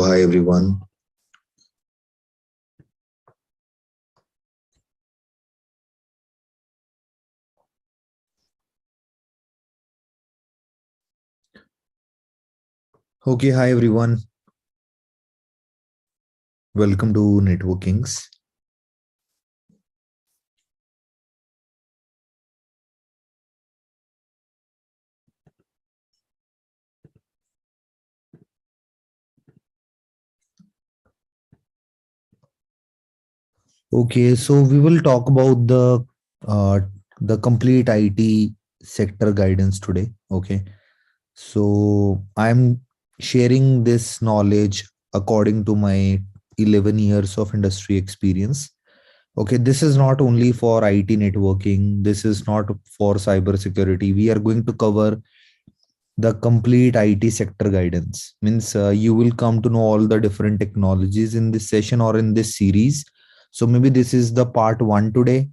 Hi everyone. Okay, hi everyone. Welcome to Networkings. Okay, so we will talk about the complete IT sector guidance today. Okay, so I'm sharing this knowledge according to my 11 years of industry experience. Okay, this is not only for IT networking. This is not for cyber security. We are going to cover the complete IT sector guidance. Means you will come to know all the different technologies in this session or in this series. So maybe this is the part one today.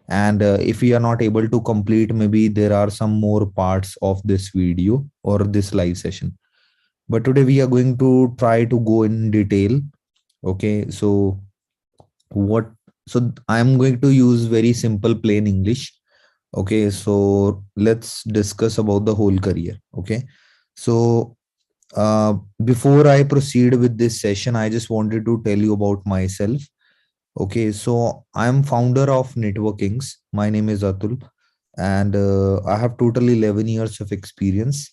And if we are not able to complete, maybe there are some more parts of this video or this live session. But today we are going to try to go in detail. Okay, so what? So I'm going to use very simple plain English. Okay, so let's discuss about the whole career. Okay, so before I proceed with this session, I just wanted to tell you about myself. Okay, so I'm founder of Networkings. My name is Atul, and I have total 11 years of experience.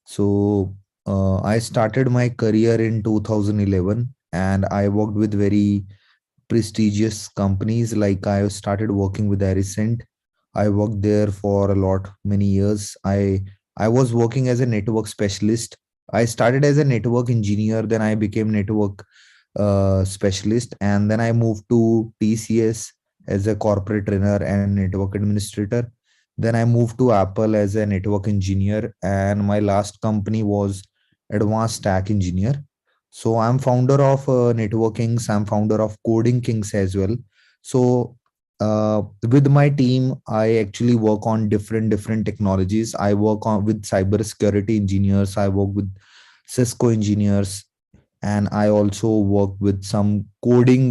So I started my career in 2011, and I worked with very prestigious companies. Like I started working with Arisent. I worked there for a lot many years. I was working as a network specialist. I started as a network engineer, then I became network specialist, and then I moved to TCS as a corporate trainer and network administrator. Then I moved to Apple as a network engineer, and my last company was Advanced Stack Engineer. So I'm founder of Networkings. I'm founder of Coding Kings as well. So with my team, I actually work on different technologies. I work on with cyber security engineers. I work with Cisco engineers, and I also work with some coding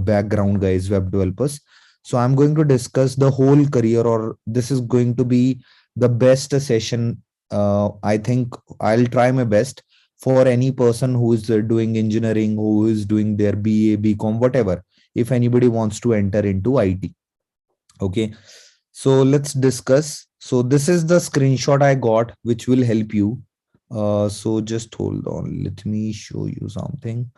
background guys, web developers. So I'm going to discuss the whole career, or this is going to be the best session. I think I'll try my best for any person who is doing engineering, who is doing their BA, BCom, whatever. If anybody wants to enter into IT, okay. So let's discuss. So this is the screenshot I got, which will help you. So just hold on. Let me show you something.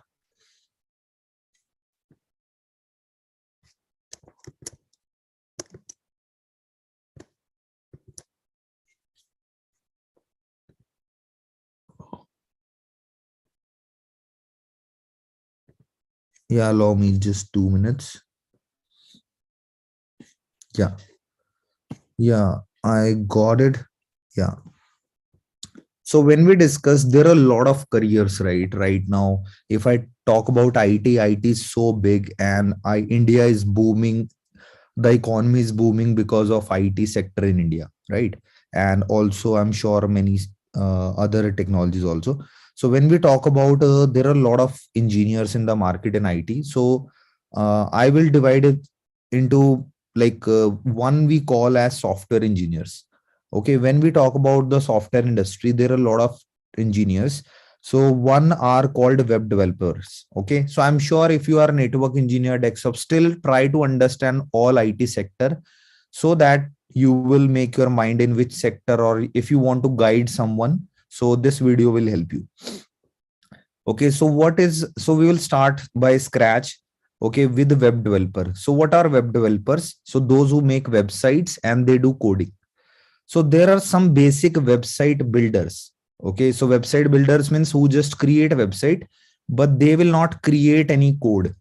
Yeah, allow me just 2 minutes. Yeah, yeah, I got it. Yeah. So when we discuss, there are a lot of careers, right now. If I talk about IT is so big, and India is booming. The economy is booming because of IT sector in India, right? And also, I'm sure many other technologies also. So when we talk about, there are a lot of engineers in the market in IT. So I will divide it into like one we call as software engineers. Okay, when we talk about the software industry, there are a lot of engineers. So one are called web developers. Okay, so I'm sure if you are a network engineer, desktop, still try to understand all IT sector, so that you will make your mind in which sector, or if you want to guide someone, so this video will help you. Okay, so so we will start by scratch. Okay, with web developer. So what are web developers? So those who make websites and they do coding. So there are some basic website builders. Okay, so website builders means who just create a website, but they will not create any code.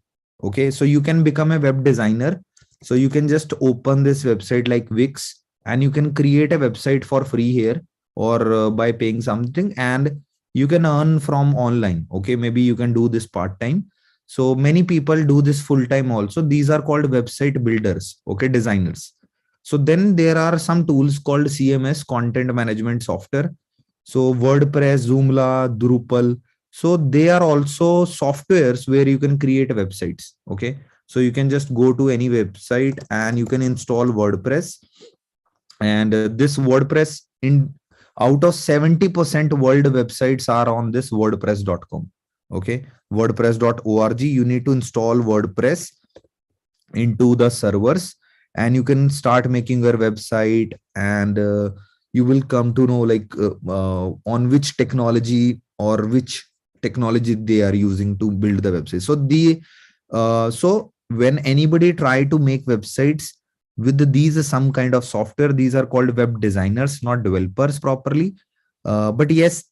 Okay, so you can become a web designer. So you can just open this website like Wix, and you can create a website for free here, or by paying something, and you can earn from online. Okay, maybe you can do this part time. So many people do this full time also. These are called website builders. Okay, designers. So then there are some tools called CMS, content management software. So WordPress, Joomla, Drupal. So they are also softwares where you can create websites. Okay. So you can just go to any website and you can install WordPress. And this WordPress, in out of 70% world websites are on this wordpress.com. Okay. WordPress.org. You need to install WordPress into the servers and you can start making your website, and you will come to know like on which technology or which technology they are using to build the website. So the so when anybody try to make websites with these some kind of software, these are called web designers, not developers properly. But yes,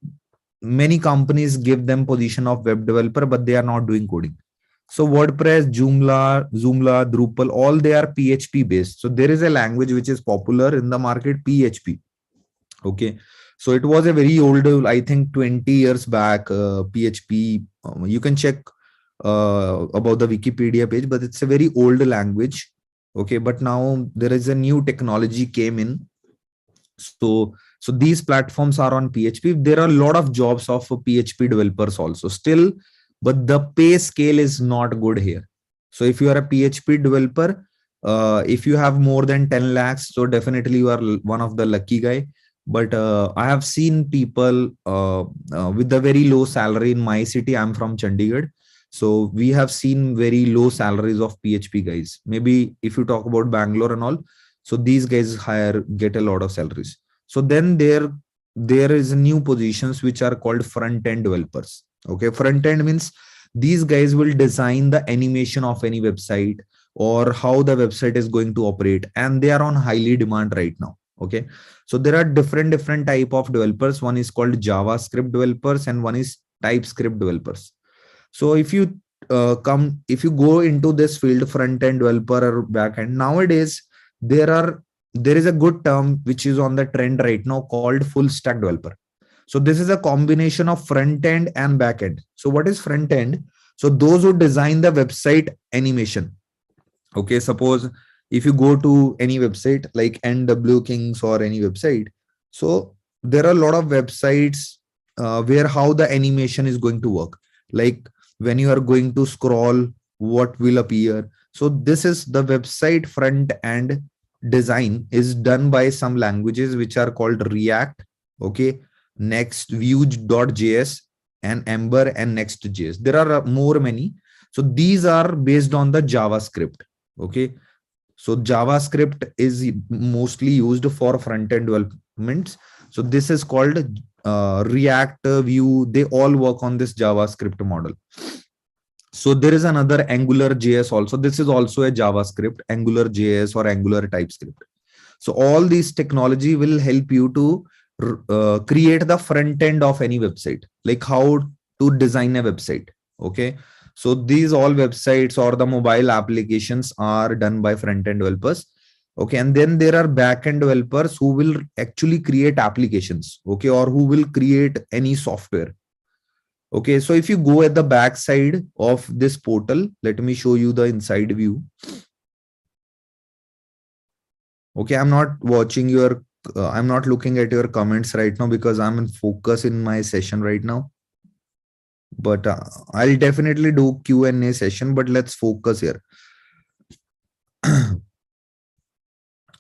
many companies give them position of web developer, but they are not doing coding. So WordPress, Joomla, Drupal, all they are PHP based. So there is a language which is popular in the market, PHP. Okay. So it was a very old, I think 20 years back, PHP. You can check about the Wikipedia page, but it's a very old language. Okay. But now there is a new technology came in. So these platforms are on PHP. There are a lot of jobs of PHP developers also still, but the pay scale is not good here. So if you are a PHP developer, if you have more than 10 lakhs, so definitely you are one of the lucky guy. But I have seen people with the very low salary in my city. I'm from Chandigarh. So we have seen very low salaries of PHP guys. Maybe if you talk about Bangalore and all, so these guys get a lot of salaries. So then there is new positions which are called front end developers. Okay, front end means these guys will design the animation of any website or how the website is going to operate, and they are on highly demand right now. Okay, so there are different type of developers. One is called JavaScript developers and one is TypeScript developers. So if you go into this field, front end developer or back end, nowadays there is a good term which is on the trend right now called full stack developer. So this is a combination of front end and back end. So what is front end? So those who design the website animation. Okay, suppose if you go to any website like NW Kings or any website, so there are a lot of websites where how the animation is going to work. Like when you are going to scroll, what will appear. So this is the website front end design is done by some languages which are called React, okay, Next, Vue.js, and Ember and Next.js. There are more many. So these are based on the JavaScript. Okay. So JavaScript is mostly used for front-end developments. So this is called React, Vue. They all work on this JavaScript model. So there is another Angular JS also. This is also a JavaScript, Angular JS or Angular TypeScript. So all these technology will help you to create the front end of any website, like how to design a website. Okay. So these all websites or the mobile applications are done by front end developers. Okay. And then there are back end developers who will actually create applications. Okay. Or who will create any software. Okay, so if you go at the back side of this portal, let me show you the inside view. Okay, I'm not watching your, I'm not looking at your comments right now because I'm in focus in my session right now. But I'll definitely do Q&A session, but let's focus here.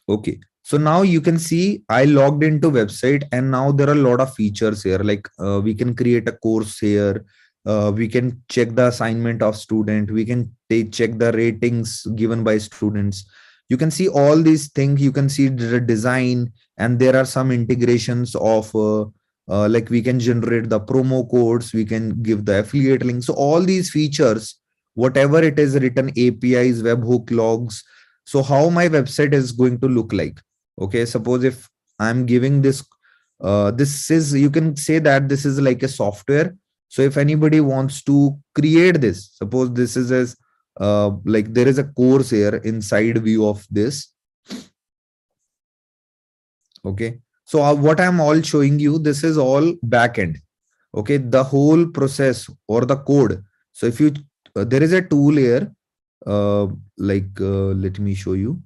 Okay, so now you can see I logged into website and now there are a lot of features here. Like we can create a course here. We can check the assignment of student. We can check the ratings given by students. You can see all these things. You can see the design, and there are some integrations of like we can generate the promo codes. We can give the affiliate links. So all these features, whatever it is written, APIs, webhook logs. So how my website is going to look like. Okay, suppose if I'm giving this, this is, you can say that this is like a software. So if anybody wants to create this, suppose this is as like there is a course here inside view of this. Okay, so what I'm all showing you, this is all backend. Okay, the whole process or the code. So if you there is a tool here, let me show you.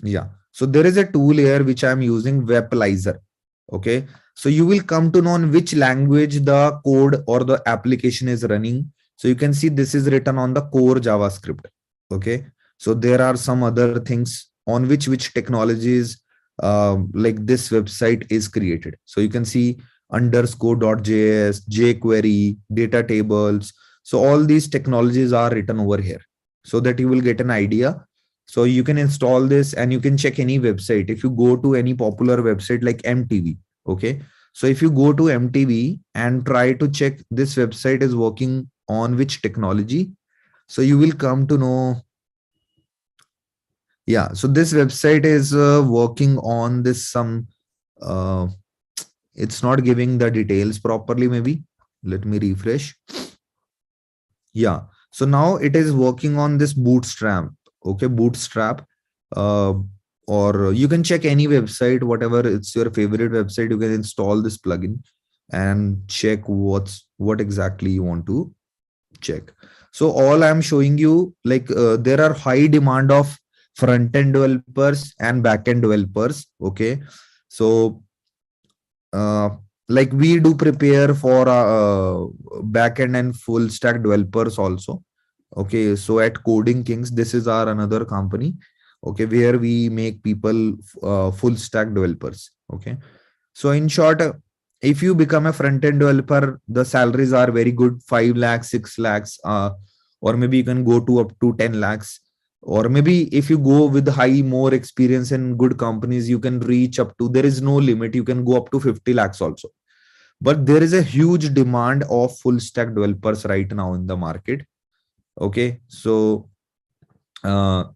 Yeah, so there is a tool here which I'm using, Webalizer. Okay, So you will come to know in which language the code or the application is running. So you can see this is written on the core JavaScript. Okay. So there are some other things on which technologies like this website is created. So you can see underscore.js, jQuery, data tables. So all these technologies are written over here so that you will get an idea. So you can install this and you can check any website. If you go to any popular website like MTV, okay. So if you go to MTV and try to check this website is working on which technology, so you will come to know. Yeah, so this website is working on this some uh, it's not giving the details properly. Maybe let me refresh. Yeah, so now it is working on this Bootstrap. Okay, Bootstrap. uh, or you can check any website, whatever it's your favorite website, you can install this plugin and check what exactly you want to check. So all I'm showing you, like there are high demand of front end developers and back end developers. Okay, so uh, like we do prepare for back end and full stack developers also. Okay, so at Coding Kings, this is our another company. Okay, where we make people full stack developers. Okay, so in short, if you become a front end developer, the salaries are very good, 5 lakhs, 6 lakhs, or maybe you can go to up to 10 lakhs. Or maybe if you go with high, more experience in good companies, you can reach up to, there is no limit, you can go up to 50 lakhs also. But there is a huge demand of full stack developers right now in the market. Okay, so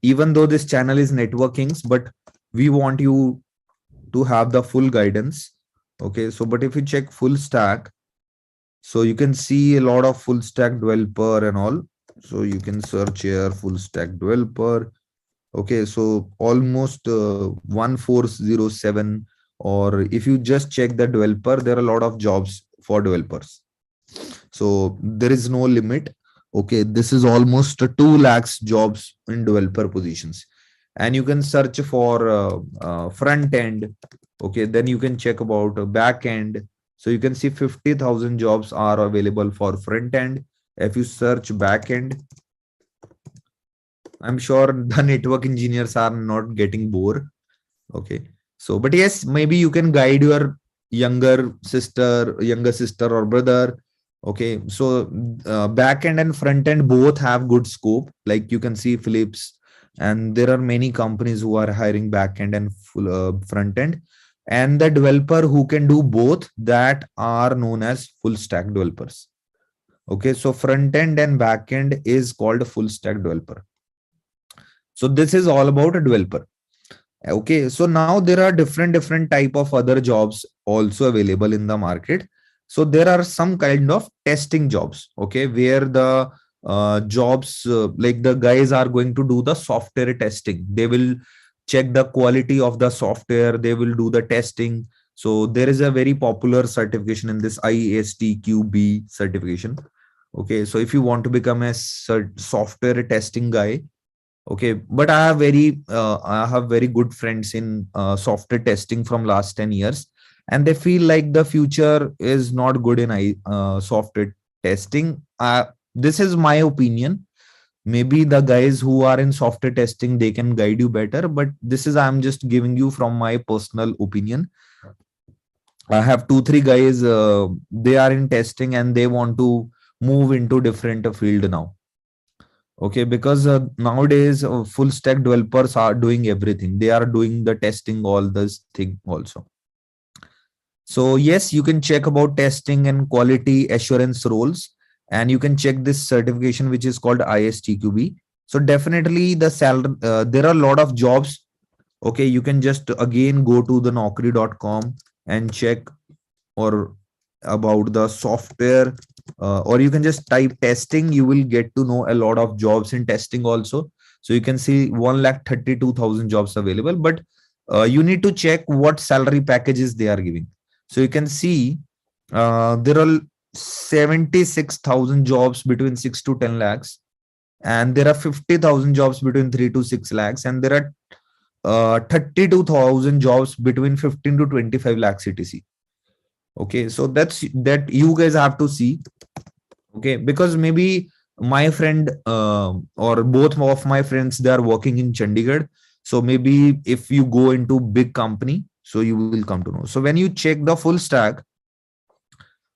even though this channel is networkings, but we want you to have the full guidance. Okay, so but if you check full stack, so you can see a lot of full stack developer and all. So you can search here full stack developer. Okay, so almost 1407, or if you just check the developer, there are a lot of jobs for developers. So there is no limit. Okay, this is almost 2 lakhs jobs in developer positions. And you can search for front end. Okay, then you can check about back end. So you can see 50,000 jobs are available for front end. If you search back end, I'm sure the network engineers are not getting bored. Okay, so but yes, maybe you can guide your younger sister or brother. Okay, so back end and front end both have good scope. Like you can see Philips, and there are many companies who are hiring back end and full front end. And the developer who can do both, that are known as full stack developers. Okay, so front end and back end is called a full stack developer. So this is all about a developer. Okay, so now there are different type of other jobs also available in the market. So there are some kind of testing jobs. Okay, where the jobs like the guys are going to do the software testing. They will check the quality of the software. They will do the testing. So there is a very popular certification in this ISTQB certification. Okay, so if you want to become a software testing guy. Okay, but I have very good friends in software testing from last 10 years, and they feel like the future is not good in software testing. This is my opinion. Maybe the guys who are in software testing, they can guide you better, but this is, I'm just giving you from my personal opinion. I have 2 3 guys, they are in testing and they want to move into different field now. Okay, because nowadays full stack developers are doing everything. They are doing the testing, all this thing also. So yes, you can check about testing and quality assurance roles, and you can check this certification which is called ISTQB. So definitely the salary, there are a lot of jobs. Okay, you can just again go to the naukri.com and check or about the software, or you can just type testing. You will get to know a lot of jobs in testing also. So you can see 1,32,000 jobs available, but you need to check what salary packages they are giving. So you can see there are 76,000 jobs between 6 to 10 lakhs, and there are 50,000 jobs between 3 to 6 lakhs, and there are 32,000 jobs between 15 to 25 lakhs etc. Okay, so that's that you guys have to see. Okay, because maybe my friend or both of my friends, they are working in Chandigarh. So maybe if you go into big company, so you will come to know. So when you check the full stack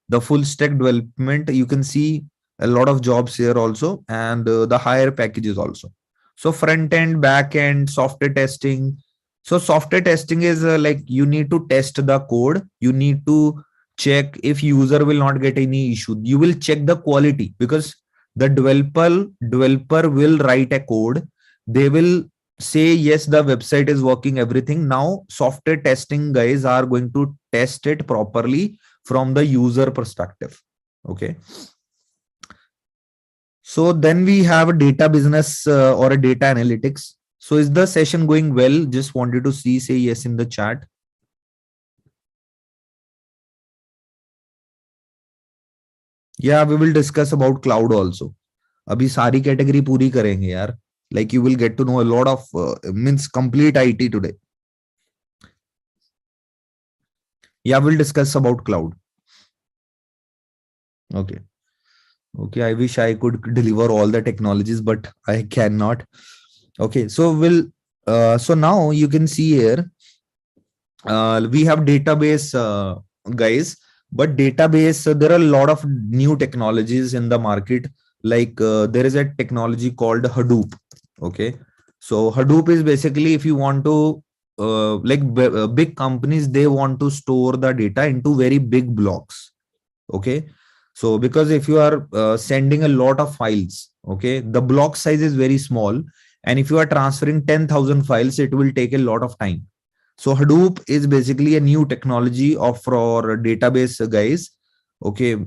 development, you can see a lot of jobs here also, and the higher packages also. So front end, back end, software testing. So software testing is like you need to test the code, you need to check if user will not get any issue, you will check the quality, because the developer will write a code, they will say yes, the website is working, everything. Now software testing guys are going to test it properly from the user perspective. Okay, so then we have a data business or a data analytics. So is the session going well? Just wanted to see, say yes in the chat. Yeah, we will discuss about cloud also. अभी सारी category पूरी करेंगे यार. Like you will get to know a lot of means complete IT today. Yeah, we'll discuss about cloud. Okay. Okay, I wish I could deliver all the technologies, but I cannot. Okay, so so now you can see here, we have database guys, but database, there are a lot of new technologies in the market. Like there is a technology called Hadoop. Okay, so Hadoop is basically, if you want to big companies, they want to store the data into very big blocks. Okay, so because if you are sending a lot of files, okay, the block size is very small, and if you are transferring 10,000 files, it will take a lot of time. So Hadoop is basically a new technology of for database guys. Okay,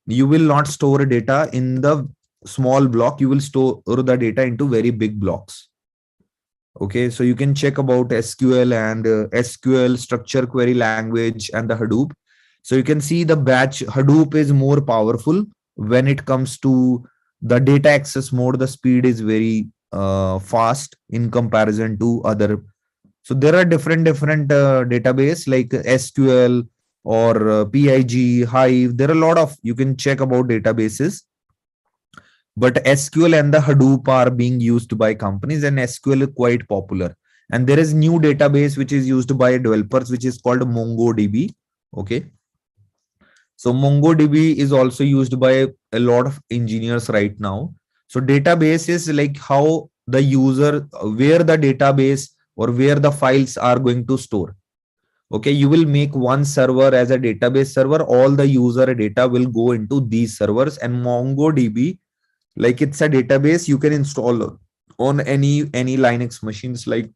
you will not store data in the small block, you will store the data into very big blocks. Okay, so you can check about SQL and SQL structure query language and the Hadoop. So you can see the batch Hadoop is more powerful when it comes to the data access mode. The speed is very fast in comparison to other. So there are different database like SQL or PIG, Hive. There are a lot of, you can check about databases, but SQL and the Hadoop are being used by companies, and SQL is quite popular. And there is new database which is used by developers, which is called MongoDB. Okay, so MongoDB is also used by a lot of engineers right now. So database is like how the user, where the database or where the files are going to store. Okay, you will make one server as a database server, all the user data will go into these servers, and MongoDB, like it's a database you can install on any Linux machines like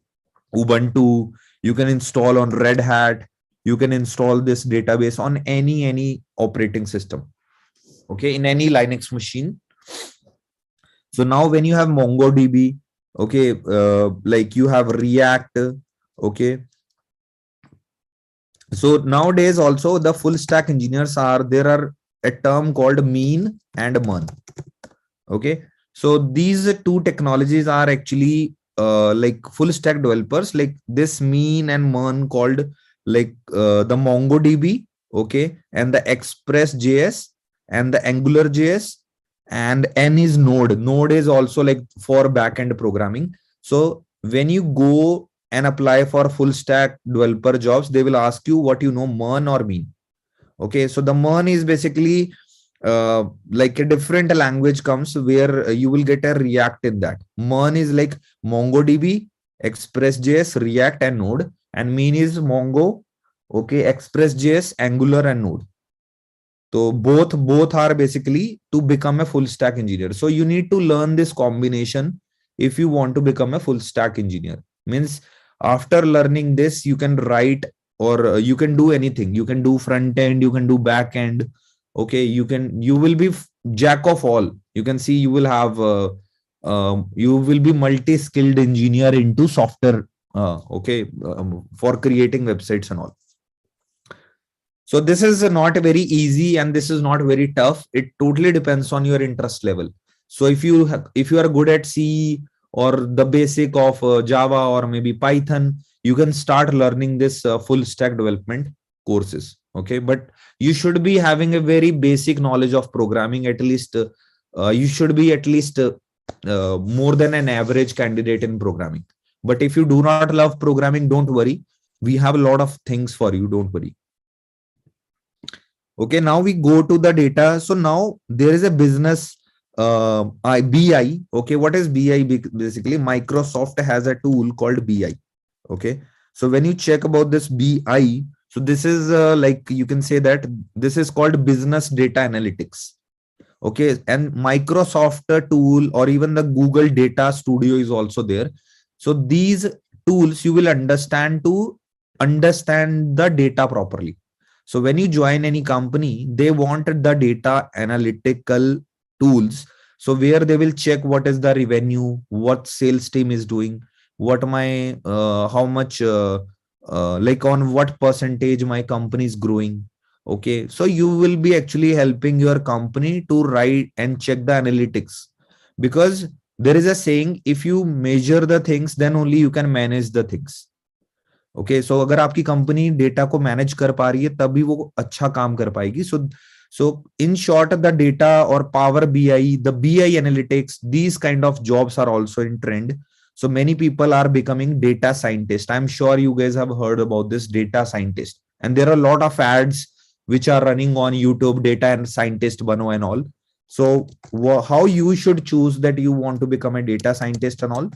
Ubuntu. You can install on Red Hat. You can install this database on any operating system. Okay, in any Linux machine. So now when you have MongoDB, okay, like you have React. Okay, so nowadays also the full stack engineers are, there are a term called mean and mun. Okay, so these two technologies are actually like full stack developers, like this mean and mun called like the MongoDB, okay, and the Express.js and the AngularJS, and N is Node. Node is also like for backend programming. So when you go and apply for full stack developer jobs, they will ask you what you know, mun or mean. Okay, so the mun is basically like a different language comes where you will get a React in that. Mun is like MongoDB, Express.js, React, and Node, and mean is Mongo, okay, Express.js, Angular, and Node. So both are basically to become a full stack engineer. So you need to learn this combination if you want to become a full stack engineer. Means after learning this, you can write or you can do anything. You can do front end, you can do back end. Okay, you will be jack of all. You can see you will have you will be multi-skilled engineer into software. Okay, for creating websites and all. So this is not very easy and this is not very tough. It totally depends on your interest level. So if you are good at C or the basic of Java or maybe Python, you can start learning this full stack development courses. Okay, but you should be having a very basic knowledge of programming. At least you should be at least more than an average candidate in programming. But if you do not love programming, don't worry, we have a lot of things for you, don't worry. Okay, now we go to the data. So now there is a business BI. Okay, what is BI? Basically, Microsoft has a tool called BI. Okay, so when you check about this BI, so this is like you can say that this is called business data analytics. Okay, and Microsoft tool or even the Google Data Studio is also there. So these tools you will understand to understand the data properly. So when you join any company, they want the data analytical tools. So where they will check what is the revenue, what sales team is doing, what my how much like on what percentage my company is growing. Okay, so you will be actually helping your company to write and check the analytics, because there is a saying, if you measure the things then only you can manage the things. Okay, so अगर आपकी company data को manage कर पा रही है तभी वो अच्छा काम कर पाएगी. So in short the data और power BI, the BI analytics, these kind of jobs are also in trend. So many people are becoming data scientists. I'm sure you guys have heard about this data scientist, and there are a lot of ads which are running on YouTube, data and scientist bano and all. So how you should choose that you want to become a data scientist and all?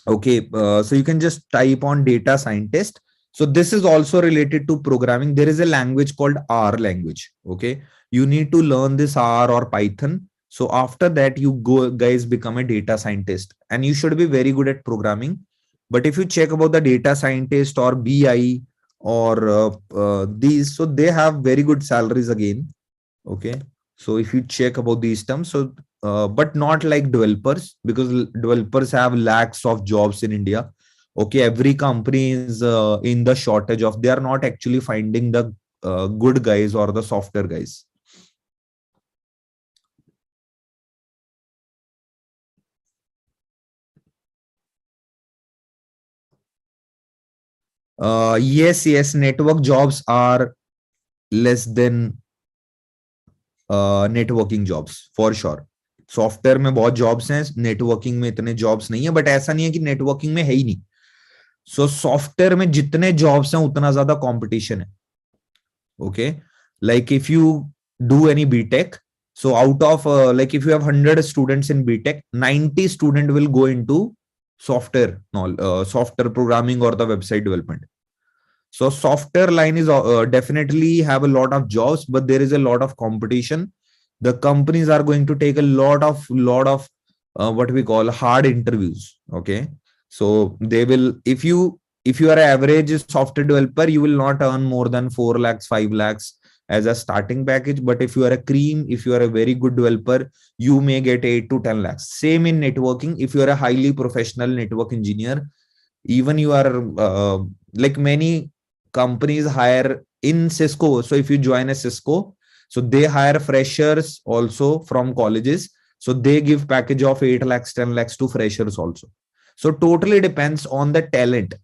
Okay, so you can just type on data scientist. So this is also related to programming. There is a language called R language. Okay, you need to learn this R or Python. So after that, you go guys become a data scientist, and you should be very good at programming. But if you check about the data scientist or BI or these, so they have very good salaries again. Okay, so if you check about these terms, so but not like developers, because developers have lakhs of jobs in India. Okay, every company is in the shortage of, they are not actually finding the good guys or the software guys. Yes, network jobs are less than networking jobs for sure. Software में बहुत jobs हैं, networking में इतने jobs नहीं है, but ऐसा नहीं है कि नेटवर्किंग में है ही नहीं. सो सॉफ्टवेयर में जितने जॉब्स हैं उतना ज्यादा कंपटीशन है. Okay, like if you do any BTech, so out of like if you have 100 students in BTech, 90 student will go into software programming or the website development. So software line is definitely have a lot of jobs, but there is a lot of competition. The companies are going to take a lot of what we call hard interviews. Okay, so they will, if you are an average software developer, you will not earn more than 4 lakhs 5 lakhs as a starting package. But if you are a cream, if you are a very good developer, you may get 8 to 10 lakhs. Same in networking. If you are a highly professional network engineer, even you are like many companies hire in Cisco. So if you join a Cisco, so they hire freshers also from colleges. So they give package of 8 lakhs 10 lakhs to freshers also. So totally depends on the talent.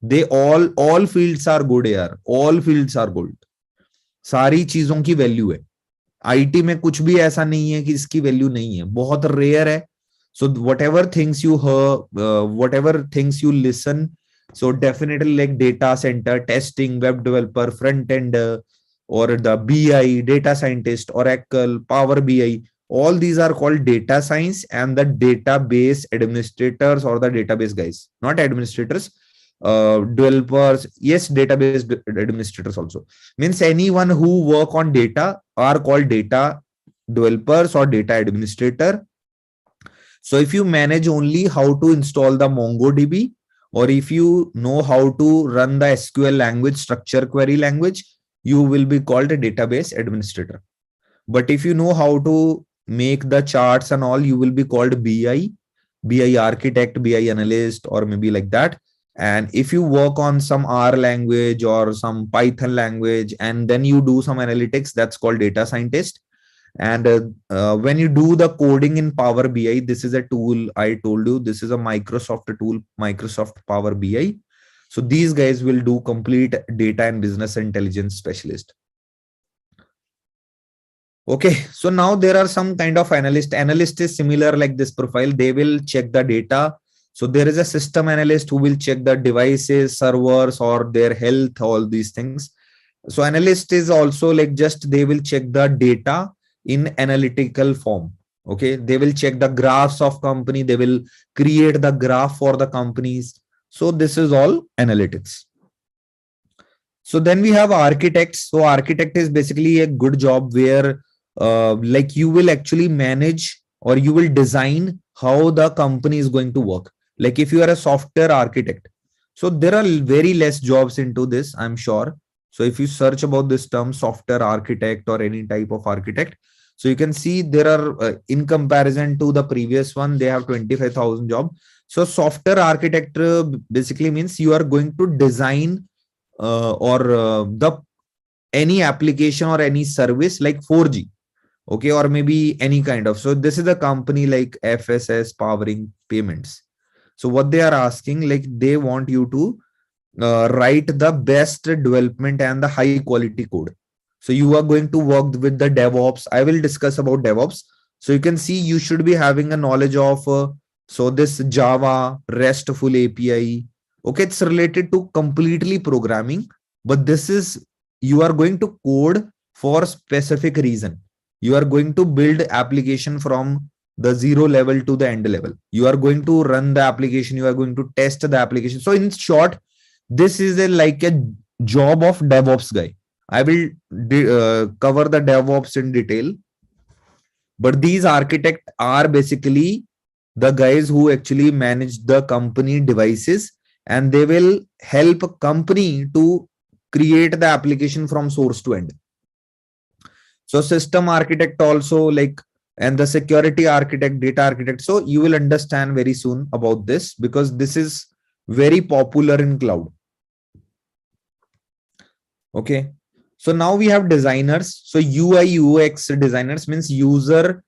They all fields are good here. All fields are good. सारी चीजों की value है. IT में कुछ भी ऐसा नहीं है कि इसकी वैल्यू नहीं है, बहुत रेयर है. So whatever things you heard, whatever things you listen, so definitely like data center, testing, web developer, front end, or the BI, data scientist, Oracle, Power BI, all these are called data science, and the database administrators or the database guys, not administrators, developers, yes, database administrators also. Means anyone who work on data are called data developers or data administrator. So if you manage only how to install the MongoDB, or if you know how to run the SQL language, structure query language, you will be called a database administrator. But if you know how to make the charts and all, you will be called BI architect, BI analyst, or maybe like that. And if you work on some R language or some Python language, and then you do some analytics, that's called data scientist. And when you do the coding in Power BI, this is a tool I told you, this is a Microsoft tool, Microsoft Power BI. So these guys will do complete data and business intelligence specialist. Okay, so now there are some kind of analyst. Analyst is similar like this profile. They will check the data. So there is a system analyst who will check the devices, servers, or their health, all these things. So analyst is also like just they will check the data in analytical form. Okay, they will check the graphs of company. They will create the graph for the companies. So this is all analytics. So then we have architects. So architect is basically a good job where like you will actually manage or you will design how the company is going to work. Like if you are a software architect, so there are very less jobs into this, I'm sure. So if you search about this term software architect or any type of architect, so you can see there are in comparison to the previous one, they have 25,000 job. So software architect basically means you are going to design or the any application or any service like 4G, okay, or maybe any kind of. So this is a company like FSS Powering Payments. So what they are asking, like they want you to write the best development and the high quality code. So you are going to work with the DevOps. I will discuss about DevOps. So you can see you should be having a knowledge of so this Java RESTful API. Okay, it's related to completely programming, but this is you are going to code for specific reason. You are going to build application from the zero level to the end level. You are going to run the application. You are going to test the application. So in short, this is like a job of DevOps guy. I will cover the DevOps in detail, but these architects are basically the guys who actually manage the company devices, and they will help a company to create the application from source to end. So system architect also like, and the security architect, data architect. So you will understand very soon about this because this is very popular in cloud. Okay. So now we have designers. So UI UX designers means user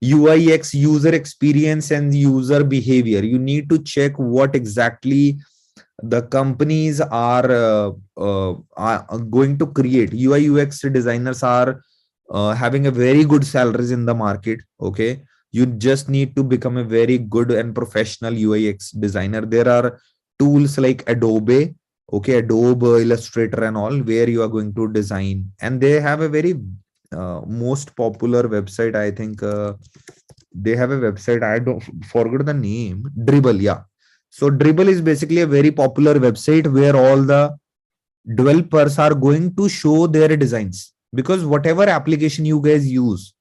UIX, user experience and user behavior. You need to check what exactly the companies are going to create. UI UX designers are having a very good salaries in the market. Okay, you just need to become a very good and professional UI UX designer. There are tools like Adobe, okay, Adobe Illustrator and all, where you are going to design, and they have a very most popular website. I think they have a website. I don't forget the name. Dribble, yeah. So Dribble is basically a very popular website where all the developers are going to show their designs, because whatever application you guys use,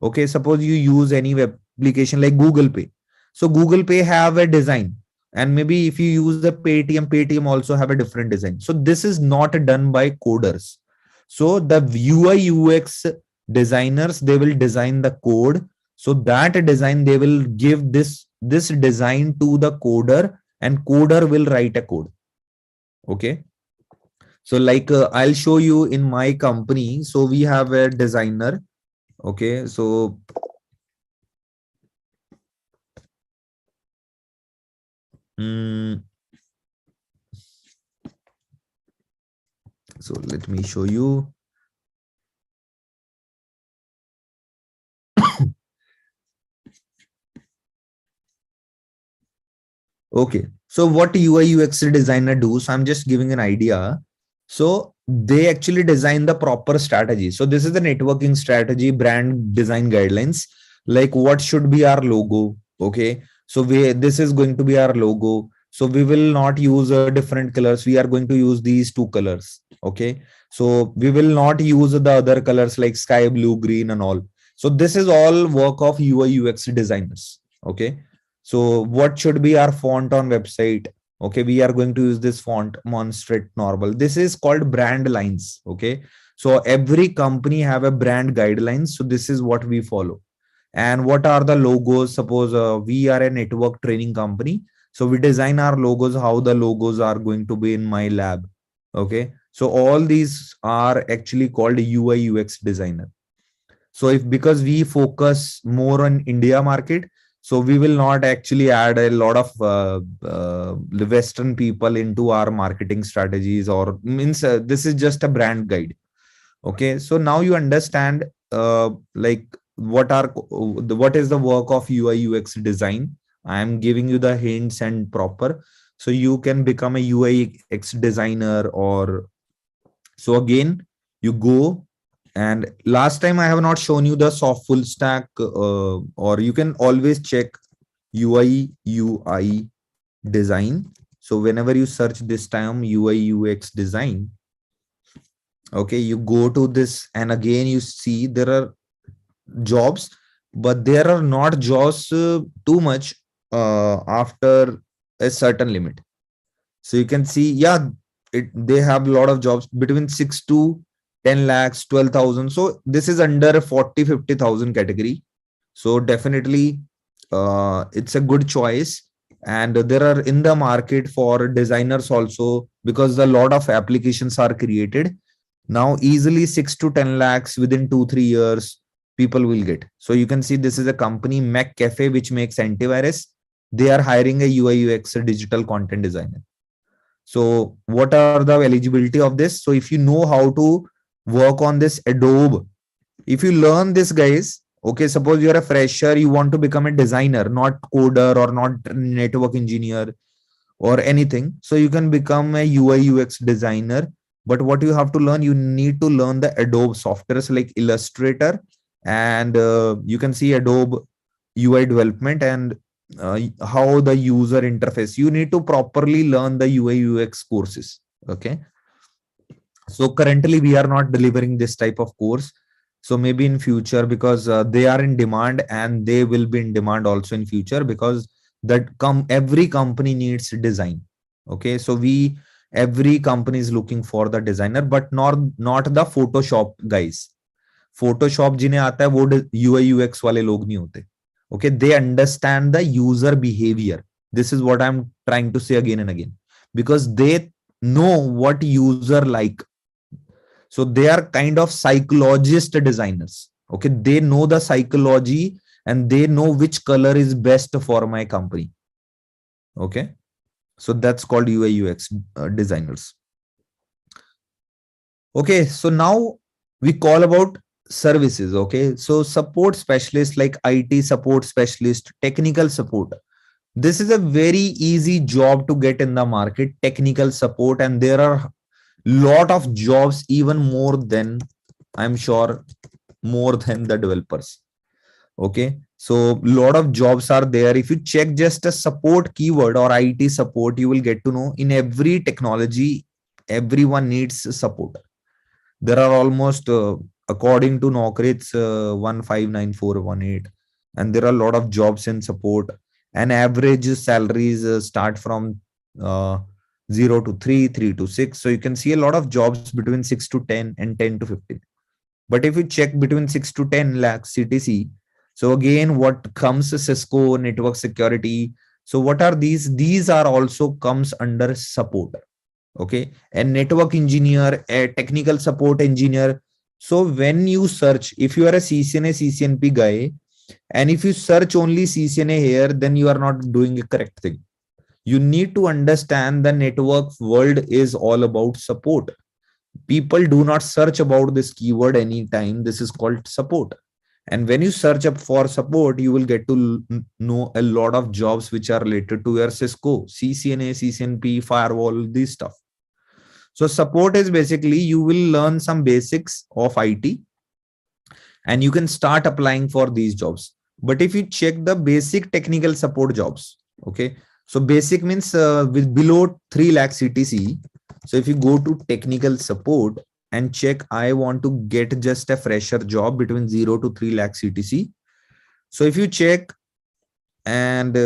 okay, suppose you use any web application like Google Pay. So Google Pay have a design, and maybe if you use the Paytm also have a different design. So this is not done by coders. So the UI UX designers, they will design the code. So that design, they will give this design to the coder, and coder will write a code. Okay. So like I'll show you in my company. So we have a designer. Okay. So so let me show you. Okay. So what UI UX designer do? So I'm just giving an idea. So they actually design the proper strategy. So this is the networking strategy, brand design guidelines, like what should be our logo. Okay. So this is going to be our logo. So we will not use different colors. We are going to use these two colors. Okay. So we will not use the other colors like sky blue, green and all. So this is all work of UI UX designers. Okay. So what should be our font on website? Okay, we are going to use this font, Monstrate Normal. This is called brand lines. Okay, so every company have a brand guidelines. So this is what we follow. And what are the logos? Suppose we are a network training company. So we design our logos, how the logos are going to be in my lab. Okay, so all these are actually called UI UX designer. So if because we focus more on India market, So we will not actually add a lot of the Western people into our marketing strategies, or means this is just a brand guide. Okay, so now you understand like what is the work of UI UX design. I am giving you the hints and proper, so you can become a UI UX designer. Or so again, you go, and last time I have not shown you the soft full stack, or you can always check UI UI design. So whenever you search this term UI UX design, okay, you go to this, and again you see there are jobs, but there are not jobs too much after a certain limit. So you can see, yeah, they have a lot of jobs between 6 to 10 lakhs, 12,000. So this is under a 40, 50,000 category. So definitely it's a good choice. And there are in the market for designers also, because a lot of applications are created. Now easily 6 to 10 lakhs within 2, 3 years, people will get. So you can see this is a company, Mac Cafe, which makes antivirus. They are hiring a UI UX digital content designer. So what are the eligibility of this? So if you know how to work on this Adobe, if you learn this, guys, okay, suppose you're a fresher, you want to become a designer, not coder or not network engineer or anything. So you can become a UI UX designer. But what you have to learn, you need to learn the Adobe softwares like Illustrator, and you can see Adobe UI development, and how the user interface. You need to properly learn the UI UX courses. Okay. So currently we are not delivering this type of course. So maybe in future, because they are in demand, and they will be in demand also in future, because every company needs design. Okay, so every company is looking for the designer, but not the Photoshop guys. Photoshop जिन्हें आता है वो UI UX वाले लोग नहीं होते. Okay, they understand the user behavior. This is what I'm trying to say again and again, because they know what user like. So they are kind of psychologist designers. Okay, they know the psychology, and they know which color is best for my company. Okay, so that's called UI UX designers. Okay, so now we call about services. Okay, so support specialist, like IT support specialist, technical support. This is a very easy job to get in the market, technical support, and there are lot of jobs, even more than, I'm sure, more than the developers. Okay, so lot of jobs are there. If you check just a support keyword or IT support, you will get to know in every technology, everyone needs support. There are almost, according to Naukri, it's 159418, and there are a lot of jobs in support, and average salaries start from 0 to 3, 3 to 6. So you can see a lot of jobs between 6 to 10 and 10 to 15. But if you check between 6 to 10 lakhs CTC, so again, what comes? Cisco, network security. So what are these? These are also comes under support. Okay, a network engineer, a technical support engineer. So when you search, if you are a CCNA, CCNP guy, and if you search only CCNA here, then you are not doing a correct thing. You need to understand the network world is all about support. People do not search about this keyword anytime. This is called support. And when you search up for support, you will get to know a lot of jobs which are related to your Cisco, CCNA, CCNP, firewall, this stuff. So support is basically, you will learn some basics of IT, and you can start applying for these jobs. But if you check the basic technical support jobs, okay, so basic means with below 3 lakh CTC. So if you go to technical support and check, I want to get just a fresher job between 0 to 3 lakh CTC. So if you check, and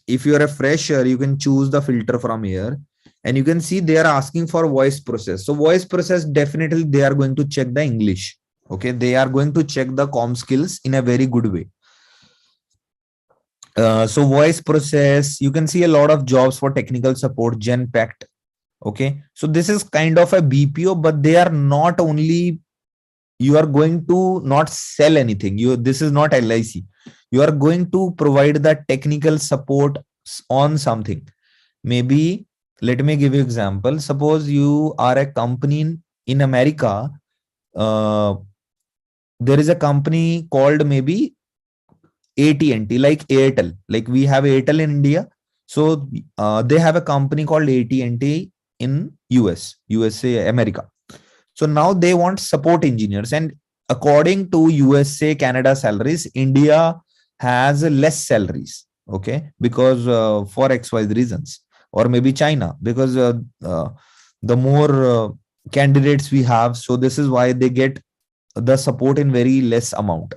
if you are a fresher, you can choose the filter from here, and you can see they are asking for voice process. So voice process, definitely they are going to check the English. Okay, they are going to check the comm skills in a very good way. So voice process, you can see a lot of jobs for technical support, Genpact. Okay, so this is kind of a BPO, but they are not only, you are going to not sell anything. This is not LIC. You are going to provide the technical support on something. Maybe let me give you example. Suppose you are a company in America. Uh, there is a company called maybe AT&T, like Airtel. Like we have Airtel in India. So they have a company called AT&T in USA, America. So now they want support engineers. And according to USA, Canada salaries, India has less salaries. Okay. Because for XY reasons. Or maybe China. Because the more candidates we have. So this is why they get the support in very less amount.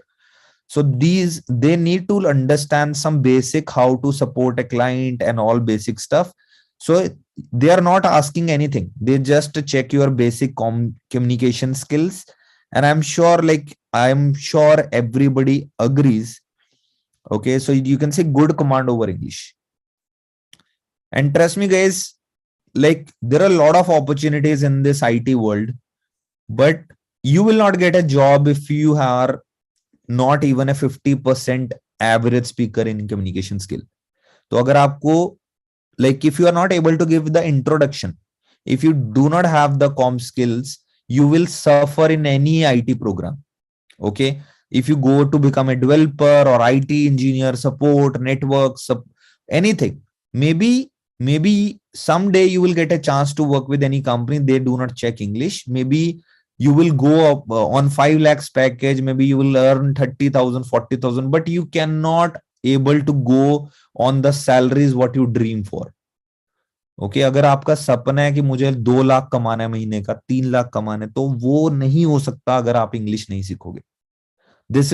So these, they need to understand some basic how to support a client and all basic stuff. So they are not asking anything, they just check your basic communication skills. And I'm sure everybody agrees. Okay, so you can say good command over English. And trust me guys, like there are a lot of opportunities in this IT world, but you will not get a job if you are not even a 50% average speaker in communication skill. तो अगर आपको, like if you are not able to give the introduction, if you do not have the com skills, you will suffer in any IT program. Okay, if you go to become a developer or IT engineer, support networks, anything, maybe someday you will get a chance to work with any company, they do not check English. Maybe you will go up on 5 lakhs package, maybe you will earn 30,000, 40,000, but you cannot able to go on the salaries what you dream for. Okay, अगर आपका सपना है कि मुझे 2 लाख कमाना है महीने का, 3 लाख कमाना है, तो वो नहीं हो सकता अगर आप इंग्लिश नहीं सीखोगे. This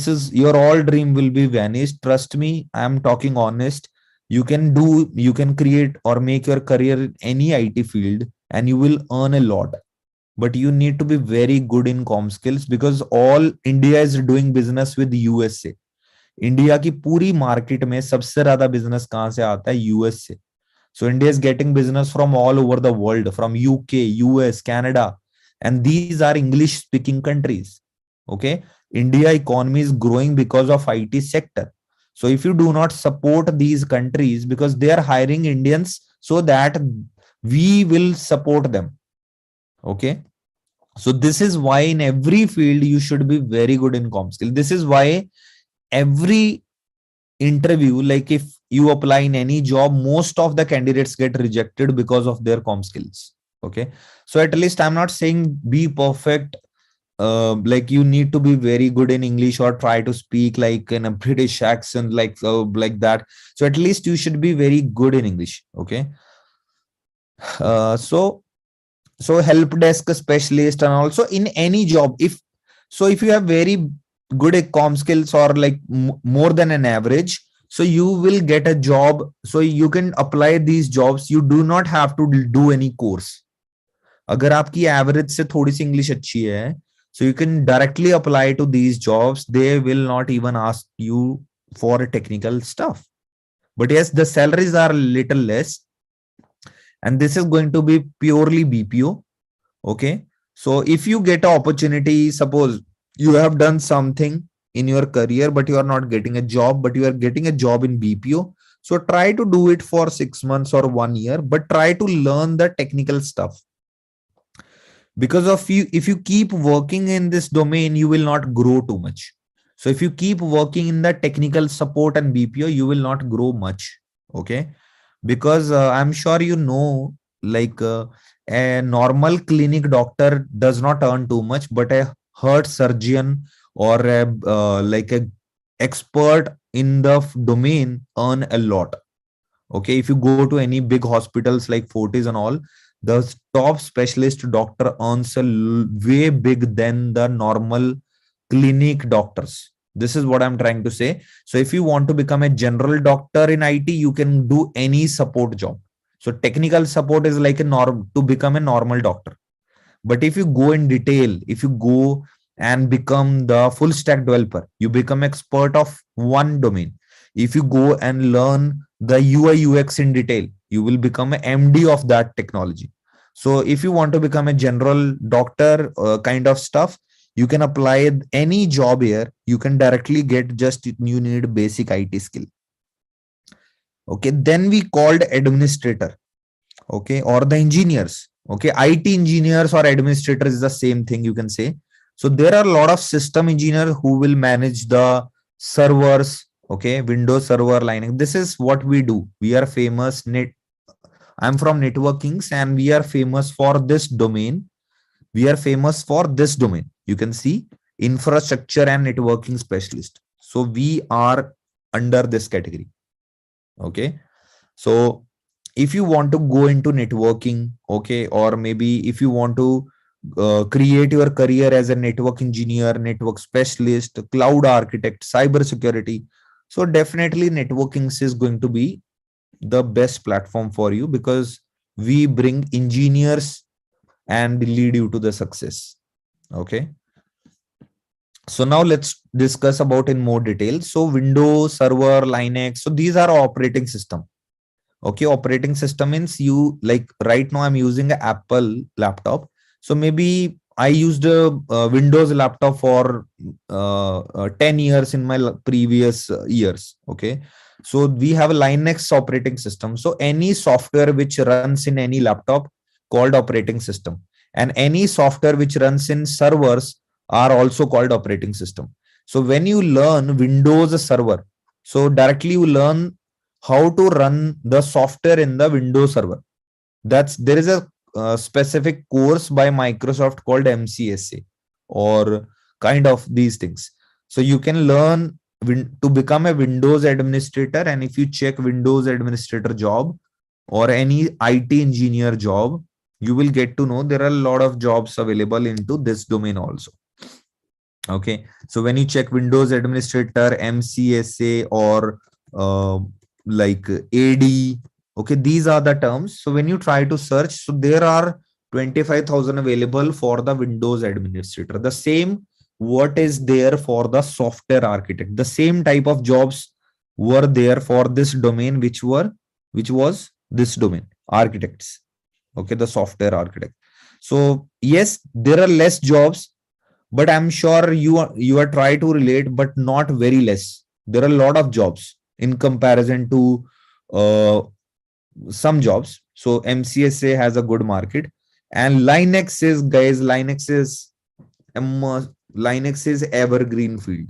is your all dream will be vanished. Trust me, I am talking honest. You can create or make your career in any IT field and you will earn a lot. But you need to be very good in com skills, because all India is doing business with USA. India की पूरी market में सबसे ज्यादा business कहां से आता है? US से. So India is getting business from all over the world, from UK, US, Canada, and these are English speaking countries. Okay, India economy is growing because of IT sector. So if you do not support these countries, because they are hiring Indians so that we will support them. Okay, so this is why in every field you should be very good in com skill. This is why every interview, like if you apply in any job, most of the candidates get rejected because of their com skills. Okay, so at least I'm not saying be perfect. Like you need to be very good in English or try to speak like in a British accent, like that. So at least you should be very good in English. Okay. So help desk specialist, and also in any job, if you have very good at com skills or like more than an average, so you will get a job. So you can apply these jobs. You do not have to do any course. अगर आपकी average से थोड़ी सी English अच्छी है, so you can directly apply to these jobs. They will not even ask you for technical stuff. But yes, the salaries are little less. And this is going to be purely BPO. Okay. So if you get an opportunity, suppose you have done something in your career, but you are not getting a job, but you are getting a job in BPO. So try to do it for 6 months or 1 year, but try to learn the technical stuff. Because of you, if you keep working in this domain, you will not grow too much. So if you keep working in the technical support and BPO, you will not grow much. Okay. Because I'm sure you know, like a normal clinic doctor does not earn too much, but a heart surgeon or like a expert in the domain earn a lot. Okay, if you go to any big hospitals like Fortis and all, the top specialist doctor earns a way big than the normal clinic doctors. This is what I'm trying to say. So if you want to become a general doctor in IT, you can do any support job. So technical support is like a norm to become a normal doctor. But if you go in detail, if you go and become the full stack developer, you become expert of one domain. If you go and learn the UI UX in detail, you will become an MD of that technology. So if you want to become a general doctor kind of stuff, you can apply any job here. you can directly get, just you need basic IT skill. Okay, then we called administrator, okay, or the engineers. Okay, IT engineers or administrators is the same thing, you can say. So there are a lot of system engineers who will manage the servers, okay, Windows Server, Linux. This is what we do. We are famous. I'm from networkings, and we are famous for this domain. We are famous for this domain. You can see infrastructure and networking specialist. So we are under this category. Okay. So if you want to go into networking, okay, or maybe if you want to create your career as a network engineer, network specialist, cloud architect, cyber security, so definitely networking is going to be the best platform for you, because we bring engineers and lead you to the success. Okay. So now let's discuss about in more detail. So Windows Server, Linux, so these are operating system. Okay, operating system means, you like right now I'm using an Apple laptop. So maybe I used a, Windows laptop for 10 years in my previous years. Okay. So we have a Linux operating system. So any software which runs in any laptop called operating system. And any software which runs in servers are also called operating system. So when you learn Windows Server, so directly you learn how to run the software in the Windows Server. There is a specific course by Microsoft called MCSA, or kind of these things. So you can learn to become a Windows administrator. And if you check Windows administrator job or any IT engineer job, you will get to know there are a lot of jobs available into this domain also. Okay. So when you check Windows administrator, MCSA, or like AD, okay, these are the terms. So when you try to search, so there are 25,000 available for the Windows administrator. The same what is there for the software architect. The same type of jobs were there for this domain, which was this domain, architects. Okay, the software architect. So yes, there are less jobs, but I'm sure you are trying to relate, but not very less. There are a lot of jobs in comparison to uh, some jobs. So MCSA has a good market, and Linux is, guys, Linux is evergreen field.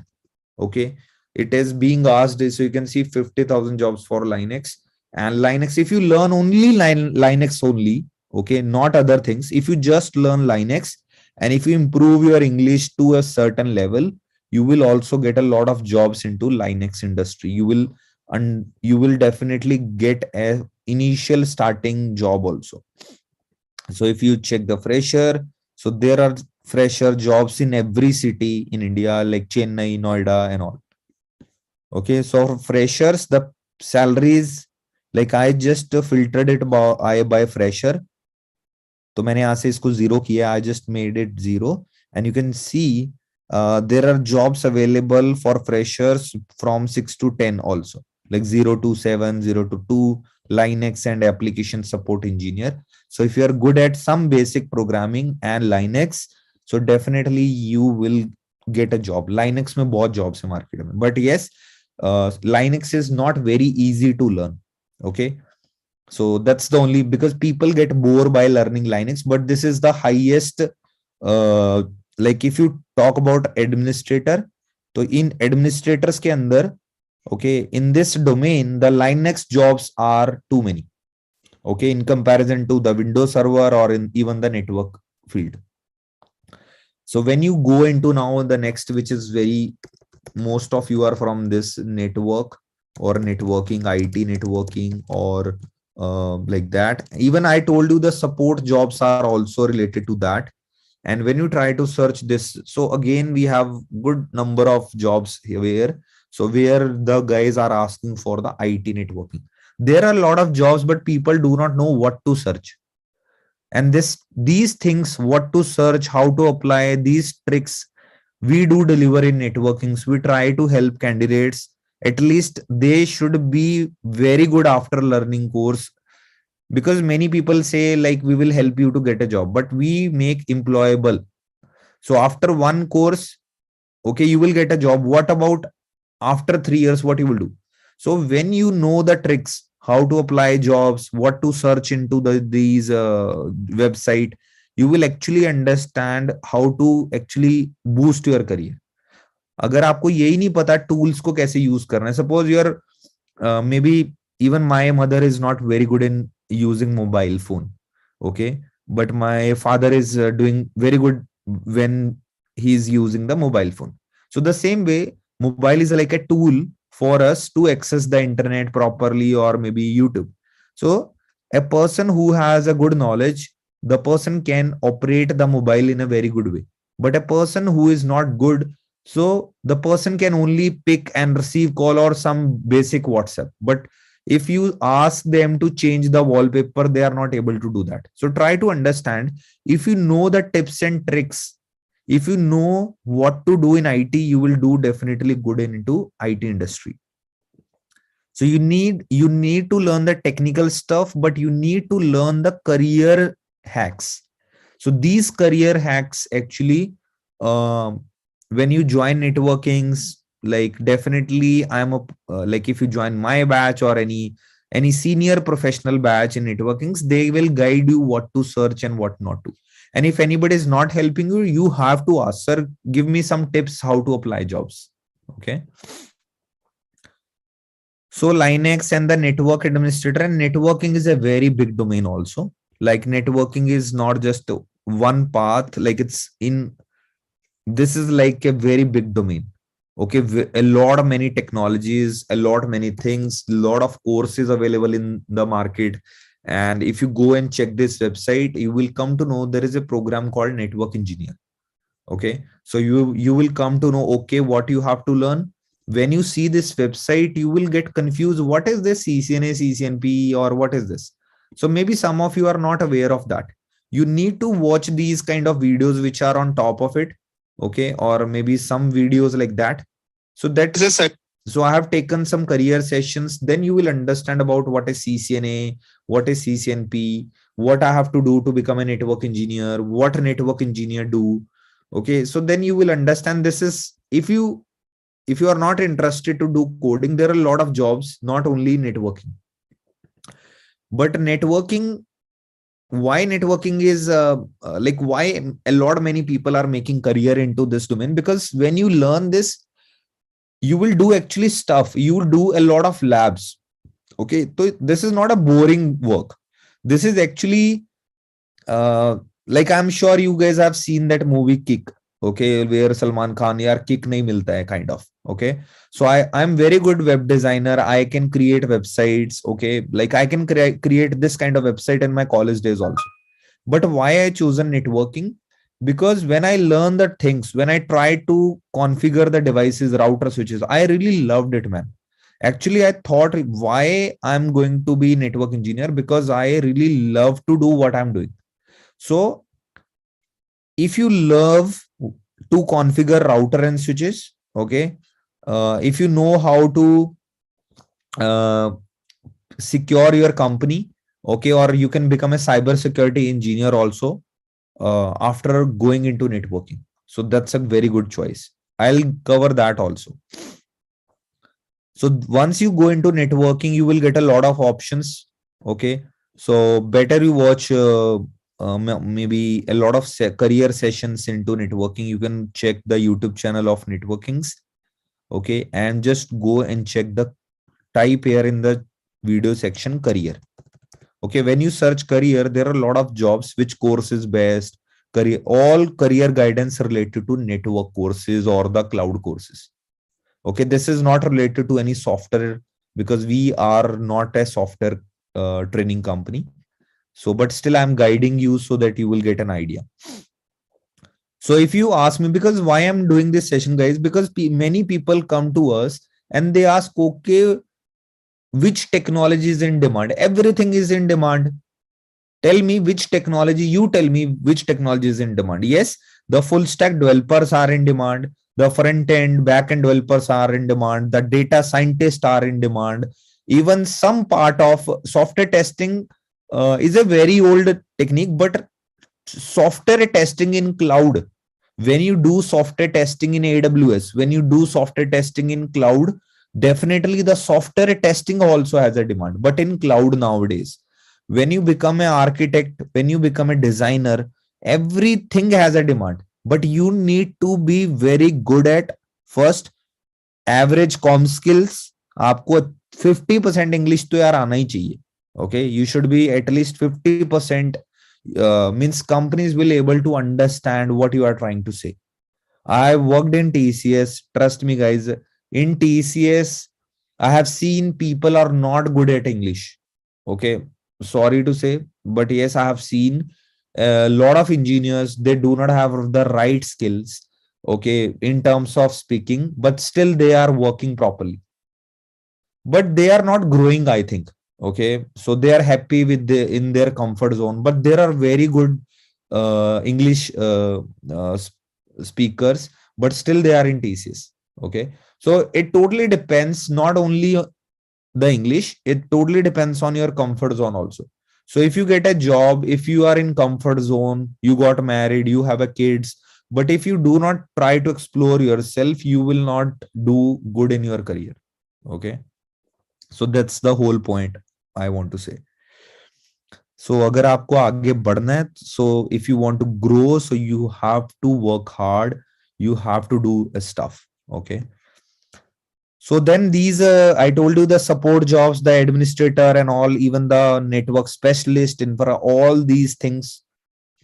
Okay, it is being asked. So you can see 50,000 jobs for Linux. And Linux, if you learn only Linux only, okay, not other things. If you just learn Linux, and if you improve your English to a certain level, you will also get a lot of jobs into Linux industry. You will definitely get a initial starting job also. So if you check the fresher, so there are fresher jobs in every city in India, like Chennai, Noida, and all. Okay, so for freshers, the salaries, like I just filtered it by fresher. तो मैंने यहाँ से इसको zero किया. I just made it 0, and you can see there are jobs available for freshers from 6 to 10 also, like 0 to 7, 0 to 2, Linux and application support engineer. So if you are good at some basic programming and Linux, so definitely you will get a job. Linux में बहुत jobs है market में, but yes, Linux is not very easy to learn. Okay. So that's the only, because people get bored by learning Linux, but this is the highest, like if you talk about administrator, so in administrators के अंदर, okay, in this domain, the Linux jobs are too many. Okay, in comparison to the Windows Server or in even the network field. So when you go into now the next, which is very, most of you are from this network or networking, IT networking, or like that. Even I told you the support jobs are also related to that. And when you try to search this, so again, we have good number of jobs here. So where the guys are asking for the IT networking. There are a lot of jobs, but people do not know what to search. And these things, what to search, how to apply, these tricks, we do deliver in networkings. We try to help candidates. At least they should be very good after learning course, because many people say like we will help you to get a job, but we make employable. So after one course, Okay, you will get a job. What about after 3 years? What you will do? So when you know the tricks, how to apply jobs, what to search into these website, you will actually understand how to actually boost your career. अगर आपको यही नहीं पता tools को कैसे use करना है, suppose your maybe even my mother is not very good in using mobile phone, okay, but my father is doing very good when he's using the mobile phone. So the same way, mobile is like a tool for us to access the internet properly, or maybe YouTube. So a person who has a good knowledge, the person can operate the mobile in a very good way. But a person who is not good, so the person can only pick and receive call or some basic WhatsApp. But if you ask them to change the wallpaper, they are not able to do that. So try to understand, if you know the tips and tricks, if you know what to do in IT, you will do definitely good into IT industry. So you need to learn the technical stuff, but you need to learn the career hacks. So these career hacks actually, when you join networkings, like definitely I'm a like if you join my batch or any senior professional batch in networkings, they will guide you what to search and what not to. And if anybody is not helping you, you have to ask, sir, give me some tips how to apply jobs. Okay. So Linux and the network administrator, and networking is a very big domain also. Like networking is not just one path, like this is like a very big domain. Okay, a lot of many technologies, a lot many things, a lot of courses available in the market. And if you go and check this website, you will come to know there is a program called network engineer. Okay, so you will come to know, okay, what you have to learn. When you see this website, you will get confused, what is this CCNA, CCNP, or what is this? So maybe some of you are not aware of that. You need to watch these kind of videos which are on top of it. Okay, or maybe some videos like that. So that is a so I have taken some career sessions, then you will understand about what is CCNA, what is CCNP, what I have to do to become a network engineer, what a network engineer do. Okay, so then you will understand. This is, if you are not interested to do coding, there are a lot of jobs, not only networking. But networking, why networking is like why a lot of many people are making career into this domain, because when you learn this, you will do actually stuff, you will do a lot of labs. Okay, so this is not a boring work. This is actually like I'm sure you guys have seen that movie Kick, okay, where Salman Khan yaar kick nahi milta hai kind of. Okay, so I'm very good web designer, I can create websites. Okay, like I can create this kind of website in my college days also. But why I chosen networking? Because when I learn the things, when I try to configure the devices, router, switches, I really loved it, man. Actually, I thought why I'm going to be network engineer, because I really love to do what I'm doing. So if you love to configure router and switches, okay, if you know how to uh, secure your company, okay, or you can become a cyber security engineer also after going into networking. So that's a very good choice. I'll cover that also. So once you go into networking, you will get a lot of options. Okay, so better you watch maybe a lot of career sessions into networking. You can check the YouTube channel of networkings. Okay, and just go and check the type here in the video section career. Okay, when you search career, there are a lot of jobs, which course is best, career, all career guidance related to network courses or the cloud courses. Okay, this is not related to any software, because we are not a software training company. So but still I'm guiding you so that you will get an idea. So if you ask me, because why I'm doing this session, guys, because many people come to us and they ask, okay, which technology is in demand? Everything is in demand. Tell me which technology, you tell me which technology is in demand. Yes, the full stack developers are in demand, the front end back end developers are in demand, the data scientists are in demand, even some part of software testing is a very old technique. But software testing in cloud, When you do software testing in AWS, when you do software testing in cloud, definitely the software testing also has a demand. But in cloud nowadays, when you become an architect, when you become a designer, everything has a demand. But you need to be very good at first average com skills. आपको 50% English तो यार आना ही चाहिए. Okay, you should be at least 50%. Means companies will able to understand what you are trying to say. I worked in TCS. Trust me, guys. In TCS, I have seen people are not good at English. Okay, sorry to say, but yes, I have seen a lot of engineers. They do not have the right skills, okay, in terms of speaking, but still they are working properly, but they are not growing, I think. Okay, so they are happy with in their comfort zone, but there are very good English speakers, but still they are in TCS. Okay, so it totally depends, not only the English, it totally depends on your comfort zone also. So if you get a job, if you are in comfort zone, you got married, you have a kids, but if you do not try to explore yourself, you will not do good in your career. Okay, so that's the whole point I want to say. So अगर आपको आगे बढ़ना है, so if you want to grow, so you have to work hard, you have to do stuff. Okay, so then these I told you the support jobs, the administrator and all, even the network specialist, infra, all these things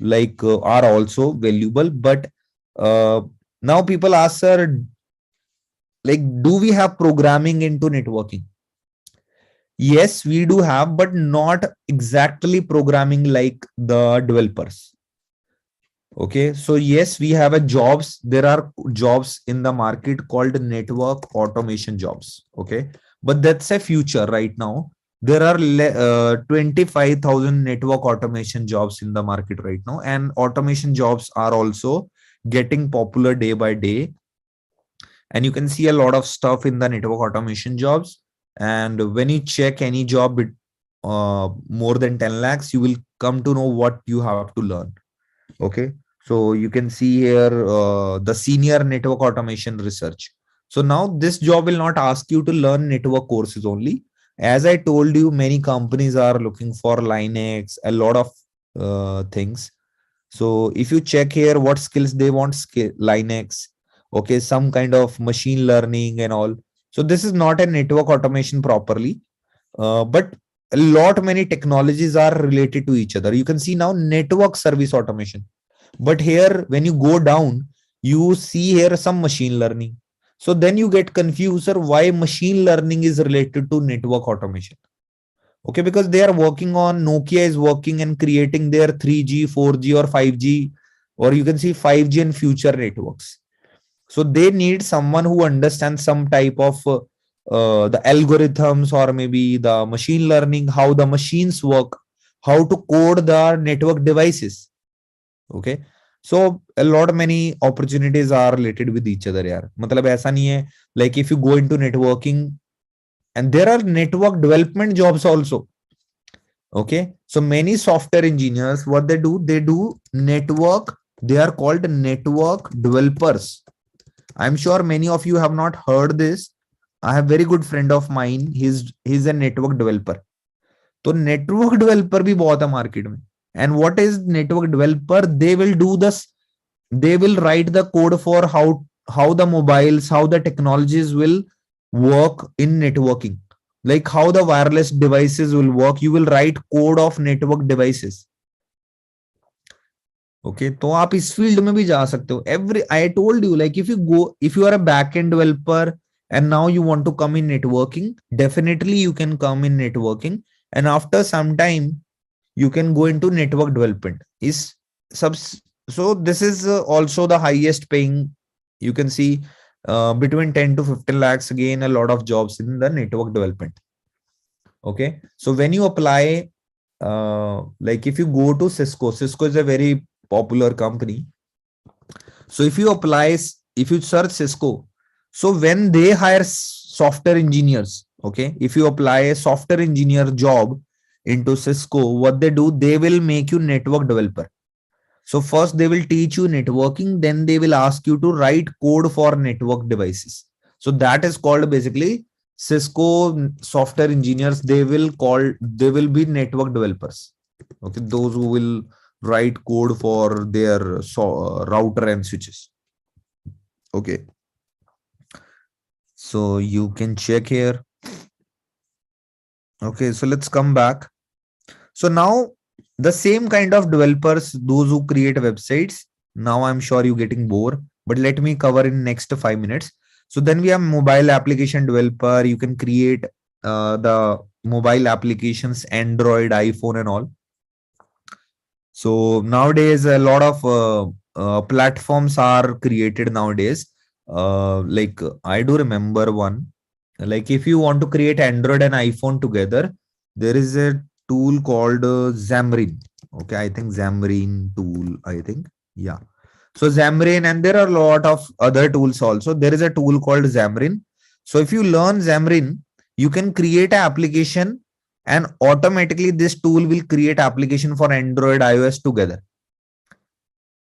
like are also valuable. But uh, now people ask, sir, like, do we have programming into networking? Yes, we do have, but not exactly programming like the developers. Okay, so yes, we have a jobs. There are jobs in the market called network automation jobs. Okay, but that's a future right now. There are 25,000 network automation jobs in the market right now, and automation jobs are also getting popular day by day. And you can see a lot of stuff in the network automation jobs. And when you check any job with more than 10 lakhs, you will come to know what you have to learn. Okay, so you can see here the senior network automation research. So now this job will not ask you to learn network courses only. As I told you, many companies are looking for Linux, a lot of things. So if you check here what skills they want, Linux, okay, some kind of machine learning and all. So this is not a network automation properly, but a lot many technologies are related to each other. You can see now network service automation, but here when you go down, you see here some machine learning. So then you get confused, sir, why machine learning is related to network automation. Okay, because they are working on, Nokia is working and creating their 3G, 4G or 5G, or you can see 5G and future networks. So they need someone who understands some type of the algorithms or maybe the machine learning, how the machines work, how to code the network devices. Okay, so a lot many opportunities are related with each other. यार मतलब ऐसा नहीं है, like if you go into networking, and there are network development jobs also. Okay, so many software engineers, what they do network, they are called network developers. I'm sure many of you have not heard this. I have very good friend of mine, he's a network developer. तो network developer भी बहुत है market में. And what is network developer? They will do this, they will write the code for how the mobiles, how the technologies will work in networking, like how the wireless devices will work. You will write code of network devices. Okay, तो आप इस field में भी जा सकते हो. Every I told you, like if you are a back-end developer and now you want to come in networking, definitely you can come in networking, and after some time you can go into network development. Is so this is also the highest paying. You can see between 10 to 15 lakhs, again a lot of jobs in the network development. Okay, so when you apply, like if you go to Cisco is a very popular company. So if you apply, if you search Cisco, so when they hire software engineers, okay, if you apply a software engineer job into Cisco, what they do, they will make you network developer. So first they will teach you networking, then they will ask you to write code for network devices. So that is called basically Cisco software engineers. They will be network developers. Okay, those who will write code for their router and switches. Okay, so you can check here. Okay, so let's come back. So now the same kind of developers, those who create websites. Now I'm sure you're getting bored, but let me cover in next 5 minutes. So then we have mobile application developer. You can create the mobile applications, Android, iPhone, and all. So nowadays, a lot of platforms are created nowadays. Like I do remember one. Like if you want to create Android and iPhone together, there is a tool called Xamarin. Okay, I think Xamarin tool. I think yeah. So Xamarin, and there are a lot of other tools also. There is a tool called Xamarin. So if you learn Xamarin, you can create an application, and automatically this tool will create application for Android, iOS together.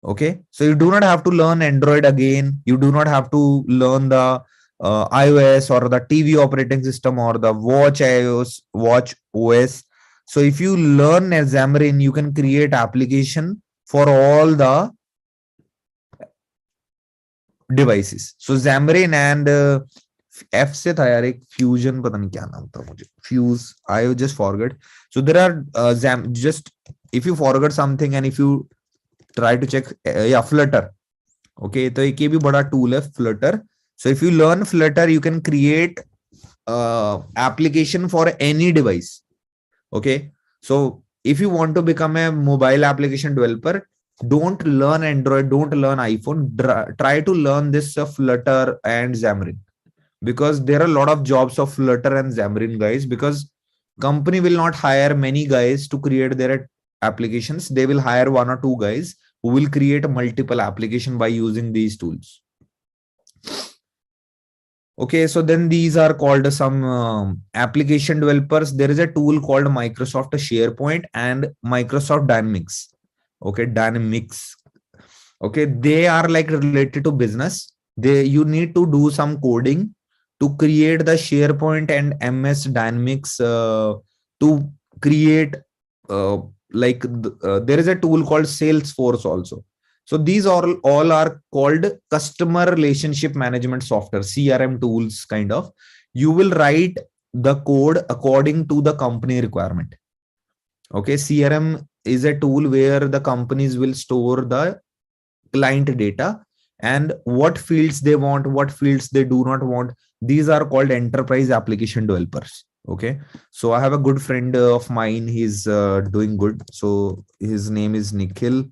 Okay, so you do not have to learn Android again. You do not have to learn the iOS or the TV operating system or the watch iOS, watch OS. So if you learn Xamarin, you can create application for all the devices. So Xamarin and F से था यार एक fusion पता नहीं क्या नाम था मुझे fuse I just forgot. So there are just if you forgot something and if you try to check yeah Flutter. Okay, तो एक ये भी बड़ा tool है Flutter. So if you learn Flutter, you can create application for any device. Okay, so if you want to become a mobile application developer, don't learn Android, don't learn iPhone. Try to learn this Flutter and Xamarin, because there are a lot of jobs of Flutter and Xamarin guys, because company will not hire many guys to create their applications. They will hire 1 or 2 guys who will create multiple application by using these tools. Okay, so then these are called some application developers. There is a tool called Microsoft SharePoint and Microsoft Dynamics. Okay, Dynamics. Okay, they are like related to business. You need to do some coding to create the SharePoint and MS Dynamics to create there is a tool called Salesforce also. So these all are called customer relationship management software, CRM tools kind of. You will write the code according to the company requirement. Okay, CRM is a tool where the companies will store the client data and what fields they want, what fields they do not want. These are called enterprise application developers. Okay, so I have a good friend of mine. He's doing good. So his name is Nikhil.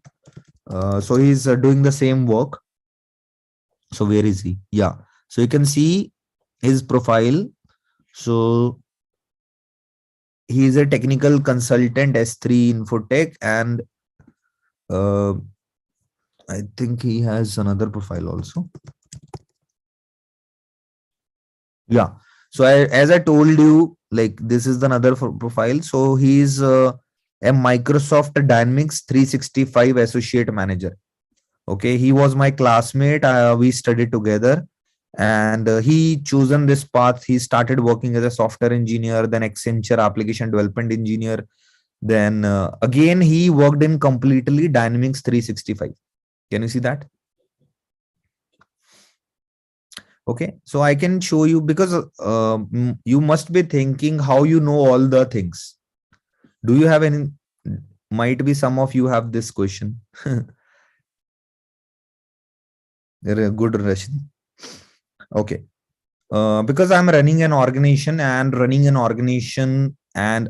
So he's doing the same work. So where is he? Yeah. So you can see his profile. So he is a technical consultant, S3 Infotech, and I think he has another profile also. Yeah. So as I told you, like this is another profile. So he's a Microsoft Dynamics 365 associate manager. Okay, he was my classmate. We studied together, and he chosen this path. He started working as a software engineer, then Accenture application development engineer. Then again, he worked in completely Dynamics 365. Can you see that? Okay, so I can show you, because you must be thinking how you know all the things. Do you have any? Might be some of you have this question. They're a good Russian. Okay. Because I'm running an organization and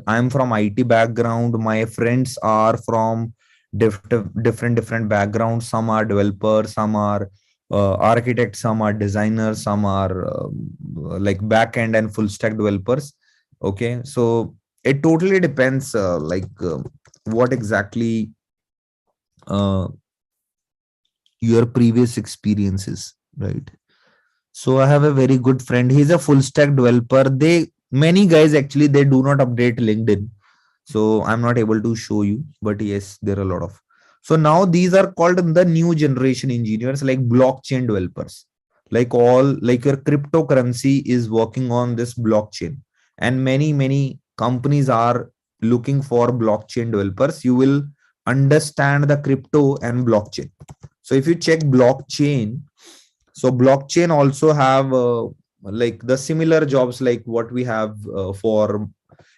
I'm from IT background. My friends are from different backgrounds. Some are developers, some are architects, some are designers, some are like back end and full stack developers. Okay, so it totally depends what exactly your previous experiences, right? So I have a very good friend. He's a full stack developer. Many guys actually, they do not update LinkedIn. So I'm not able to show you, but yes, there are a lot of. So now these are called the new generation engineers, like blockchain developers. Like all, like your cryptocurrency is working on this blockchain, and many companies are looking for blockchain developers. You will understand the crypto and blockchain. So if you check blockchain, so blockchain also have like the similar jobs like what we have for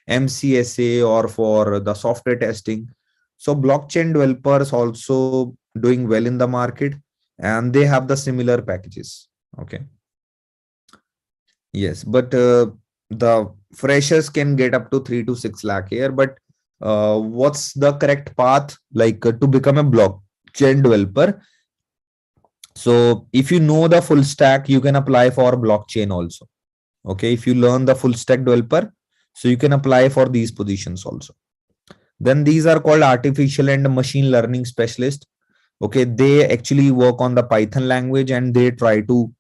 MCSA or for the software testing. So blockchain developers also doing well in the market, and they have the similar packages. Okay. Yes, but the freshers can get up to 3 to 6 lakh here. But what's the correct path like to become a blockchain developer? So if you know the full stack, you can apply for blockchain also. Okay, if you learn the full stack developer, so you can apply for these positions also. Then these are called artificial and machine learning specialist. Okay, they actually work on the Python language, and they try to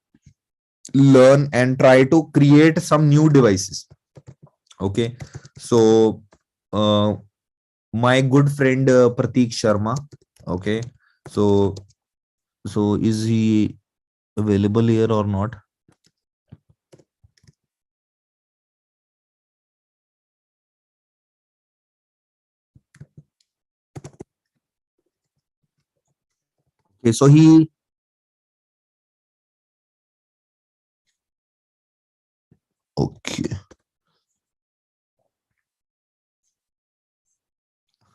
learn and try to create some new devices. Okay, so uh, my good friend Prateek Sharma. Okay, so is he available here or not? Okay, so he, okay,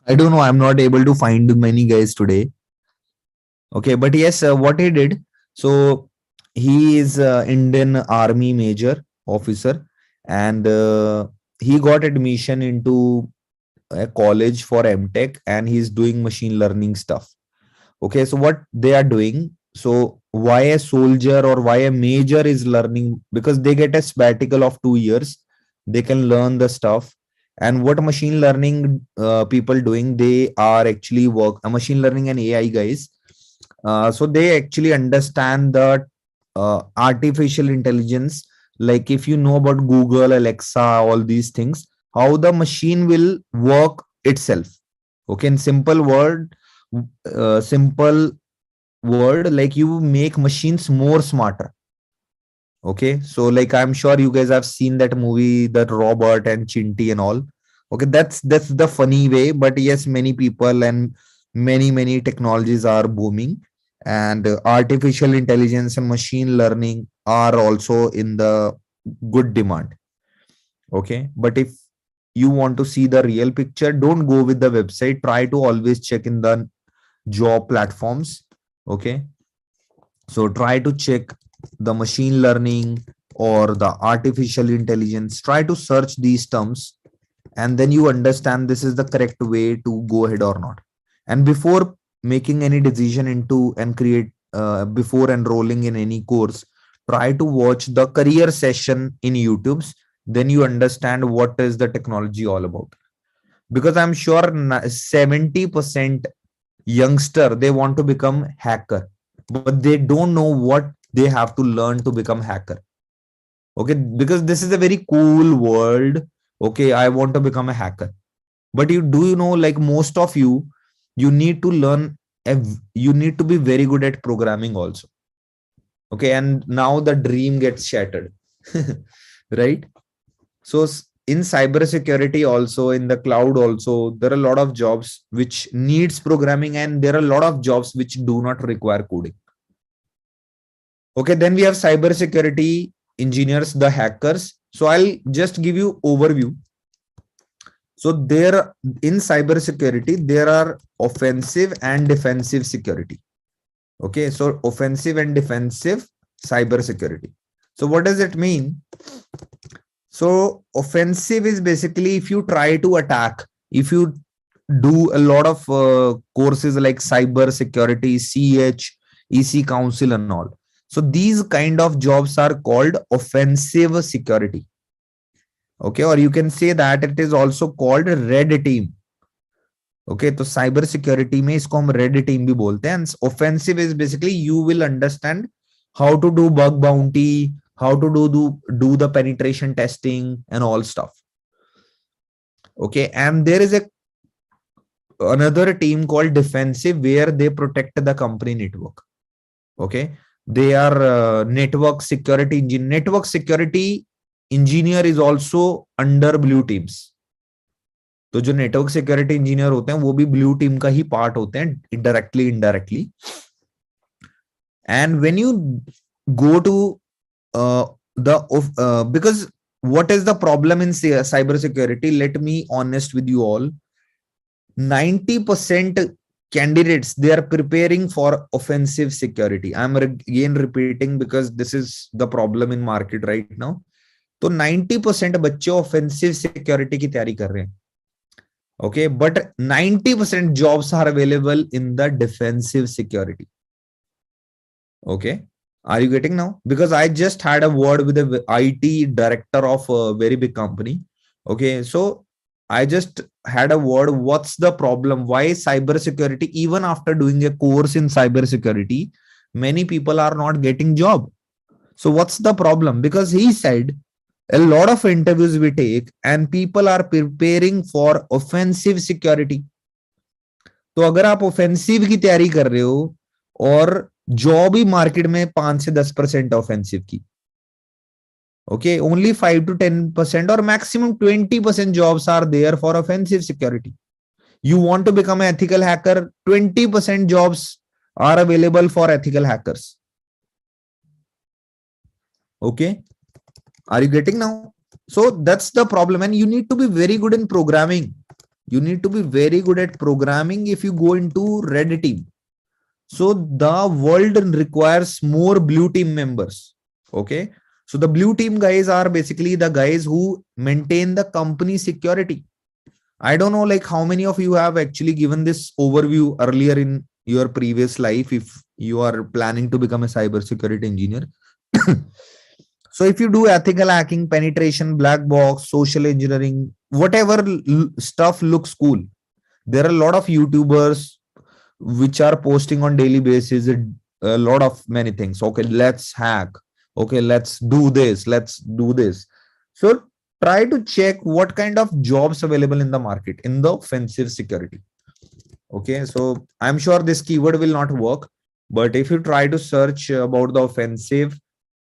I don't know. I'm not able to find many guys today. Okay, but yes, what he did. So he is Indian Army major officer, and he got admission into a college for MTech, and he's doing machine learning stuff. Okay, so what they are doing. So why a soldier or why a major is learning? Because they get a sabbatical of 2 years. They can learn the stuff. And what machine learning people doing? They are actually work machine learning and AI guys. So they actually understand the artificial intelligence. Like if you know about Google, Alexa, all these things, how the machine will work itself. Okay, in simple word, like you make machines more smarter. Okay, so like I'm sure you guys have seen that movie, that Robert and Chinty and all. Okay, that's the funny way, but yes, many people and many technologies are booming, and artificial intelligence and machine learning are also in the good demand. Okay, but if you want to see the real picture, don't go with the website. Try to always check in the job platforms. Okay, so try to check the machine learning or the artificial intelligence. Try to search these terms, and then you understand this is the correct way to go ahead or not. And before making any decision into and create before enrolling in any course, try to watch the career session in YouTube's. Then you understand what is the technology all about. Because I'm sure 70% youngster, they want to become hacker, but they don't know what they have to learn to become hacker. Okay, because this is a very cool world. Okay, I want to become a hacker, but you know, like most of you, you need to learn you need to be very good at programming also. Okay, and now the dream gets shattered. Right? So in cybersecurity also, in the cloud also, there are a lot of jobs which needs programming, and there are a lot of jobs which do not require coding. Okay, then we have cybersecurity engineers, the hackers. So I'll just give you overview. So there in cybersecurity, there are offensive and defensive security. Okay, so offensive and defensive cybersecurity. So what does it mean? So offensive is basically if you try to attack, if you do a lot of courses like cyber security, EC council and all. So these kind of jobs are called offensive security. Okay, or you can say that it is also called red team. Okay, तो cyber security में इसको हम red team भी बोलते हैं. And offensive is basically you will understand how to do bug bounty, how to do the penetration testing and all stuff. Okay, and there is a another team called defensive, where they protect the company network. Okay, they are network security engineer. Network security engineer is also under blue teams. तो जो network security engineer होते हैं वो भी blue team का ही part होते हैं, directly indirectly. And when you go to because what is the problem in cyber security? Let me honest with you all. 90% candidates, they are preparing for offensive security. I'm again repeating because this is the problem in market right now. तो 90% बच्चे offensive security की तैयारी कर रहे हैं. Okay, but 90% jobs are available in the defensive security. Okay, are you getting now? Because I just had a word with the IT director of a very big company. Okay, so I just had a word. What's the problem? Why cybersecurity, even after doing a course in cybersecurity, many people are not getting job? So what's the problem? Because he said a lot of interviews we take and people are preparing for offensive security. तो अगर आप offensive की तैयारी कर रहे हो और job ही market में 5 से 10% ऑफेंसिव की, okay, only 5 to 10% or maximum 20% jobs are there for offensive security. You want to become an ethical hacker, 20% jobs are available for ethical hackers. Okay, are you getting now? So that's the problem, and you need to be very good in programming. You need to be very good at programming if you go into red team. So the world requires more blue team members. Okay, so the blue team guys are basically the guys who maintain the company security. I don't know like how many of you have actually given this overview earlier in your previous life if you are planning to become a cybersecurity engineer. So if you do ethical hacking, penetration, black box, social engineering, whatever stuff looks cool, there are a lot of YouTubers which are posting on daily basis a lot of many things. Okay, let's hack. Okay, let's do this. Let's do this. So try to check what kind of jobs available in the market in the offensive security. Okay, so I'm sure this keyword will not work, but if you try to search about the offensive,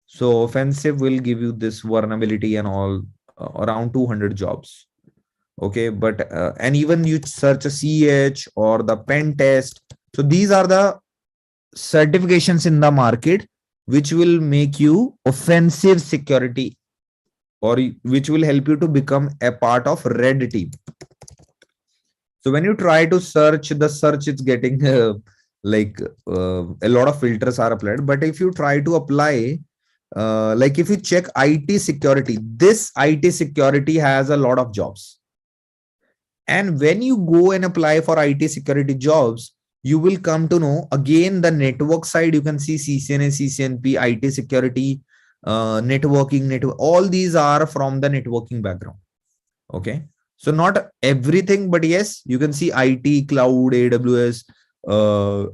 so offensive will give you this vulnerability and all around 200 jobs. Okay, but and even you search a CH or the pen test. So these are the certifications in the market which will make you offensive security or which will help you to become a part of red team. So when you try to search, the search is getting a lot of filters are applied. But if you try to apply, like if you check IT security, this IT security has a lot of jobs. And when you go and apply for IT security jobs, you will come to know again the network side. You can see CCNA, CCNP, IT security, networking, all these are from the networking background. Okay, so not everything, but yes, you can see IT, cloud, AWS,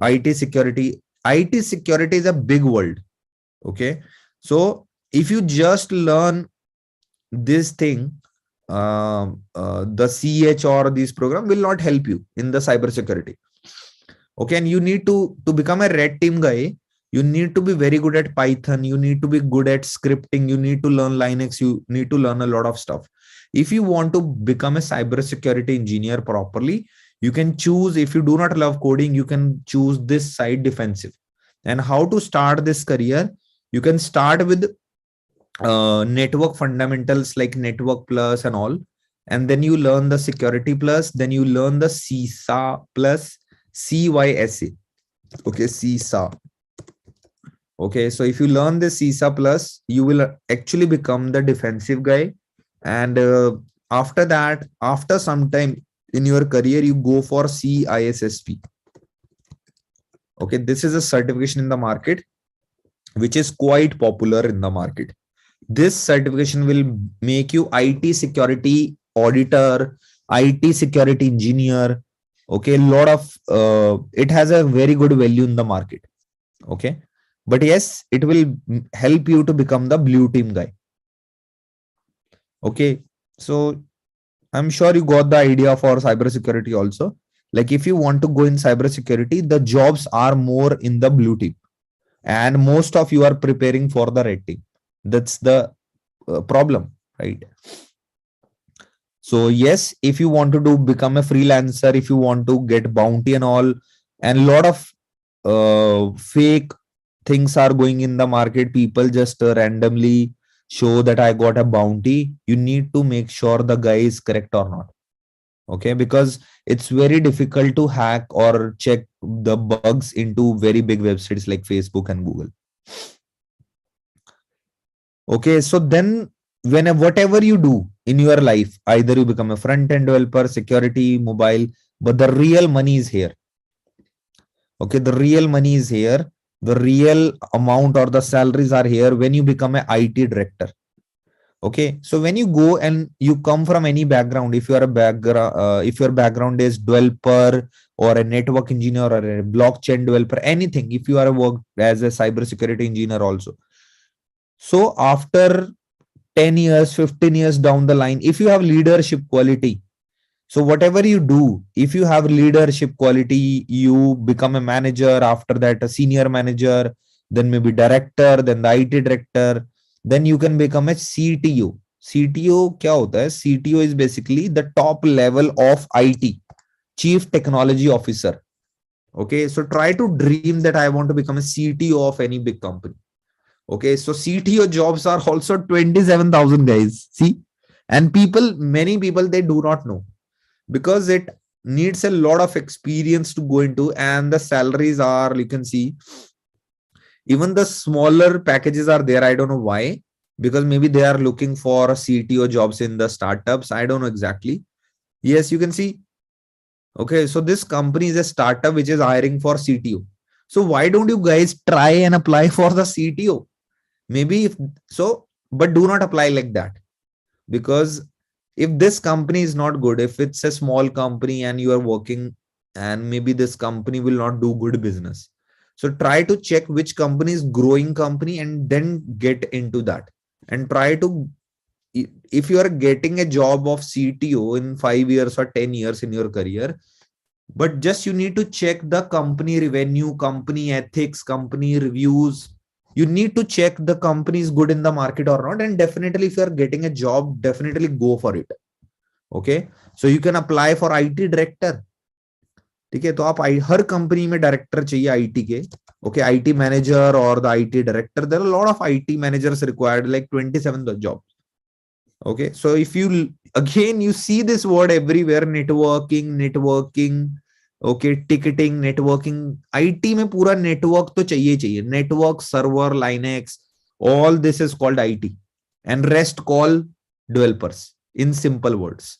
IT security. IT security is a big world. Okay, so if you just learn this thing, the CH or these program will not help you in the cybersecurity. Okay, and you need to become a red team guy. You need to be very good at Python. You need to be good at scripting. You need to learn Linux. You need to learn a lot of stuff. If you want to become a cybersecurity engineer properly, you can choose, if you do not love coding, you can choose this side, defensive. And how to start this career? You can start with network fundamentals like network plus and all. And then you learn the security plus, then you learn the CISA plus CYSA. Okay, CISA. Okay, so if you learn the CISA plus, you will actually become the defensive guy. And after that, after some time in your career, you go for CISSP. Okay, this is a certification in the market, which is quite popular in the market. This certification will make you IT security auditor, IT security engineer. Okay, a lot of it has a very good value in the market. Okay, but yes, it will help you to become the blue team guy. Okay, so I'm sure you got the idea for cybersecurity also. Like if you want to go in cybersecurity, the jobs are more in the blue team, and most of you are preparing for the red team. That's the problem, right? So yes, if you want to do become a freelancer, if you want to get bounty and all, and a lot of fake things are going in the market, people just randomly show that I got a bounty. You need to make sure the guy is correct or not. Okay, because it's very difficult to hack or check the bugs into very big websites like Facebook and Google. Okay, so then whatever you do in your life, either you become a front end developer, security, mobile, but the real money is here. Okay, the real money is here. The real amount or the salaries are here when you become a IT director. Okay, so when you go and you come from any background, if you are a background, if your background is developer or a network engineer or a blockchain developer, anything, if you are a work as a cybersecurity engineer also. So after 10 years, 15 years down the line, if you have leadership quality, so whatever you do, if you have leadership quality, you become a manager, after that a senior manager, then maybe director, then the IT director, then you can become a CTO. CTO क्या होता है? CTO is basically the top level of IT, Chief Technology Officer. Okay, so try to dream that I want to become a CTO of any big company. Okay, so CTO jobs are also 27,000 guys. See, and many people, they do not know because it needs a lot of experience to go into, and the salaries are, you can see, even the smaller packages are there. I don't know why, because maybe they are looking for CTO jobs in the startups. I don't know exactly. Yes, you can see. Okay, so this company is a startup which is hiring for CTO. So why don't you guys try and apply for the CTO? Maybe if so, but do not apply like that, because if this company is not good, if it's a small company and you are working, and maybe this company will not do good business, so try to check which company is growing company and then get into that, and try to, if you are getting a job of CTO in 5 years or 10 years in your career, but just you need to check the company revenue, company ethics, company reviews. You need to check the company is good in the market or not, and definitely if you are getting a job, definitely go for it. Okay, so you can apply for IT director. ठीक है, तो आप हर company में director चाहिए IT के. Okay, IT manager or the IT director, there are a lot of IT managers required, like 27 jobs. Okay, so if you again you see this word everywhere, networking. Okay, ticketing, networking. IT में पूरा network तो चाहिए. Network, server, Linux, all this is called IT, and rest call developers, in simple words.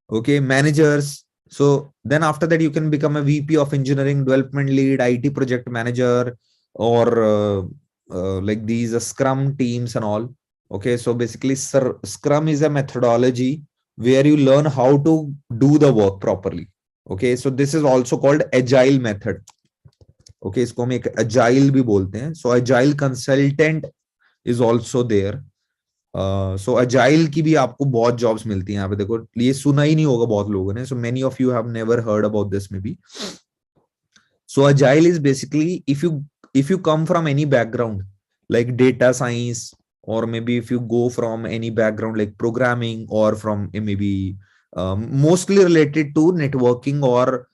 Okay, managers. So then after that you can become a VP of engineering, development lead, IT project manager, or like these Scrum teams and all. Okay, so basically Scrum is a methodology where you learn how to do the work properly. Okay, so this is also called agile method. Okay, इसको हम एक agile भी बोलते हैं. So agile consultant is also there. So agile की भी आपको बहुत jobs मिलती हैं. यहाँ पे देखो, ये सुना ही नहीं होगा बहुत लोगों ने. So many of you have never heard about this maybe. So agile is basically, if you come from any background like data science, or maybe if you go from any background like programming, or from maybe mostly related to networking or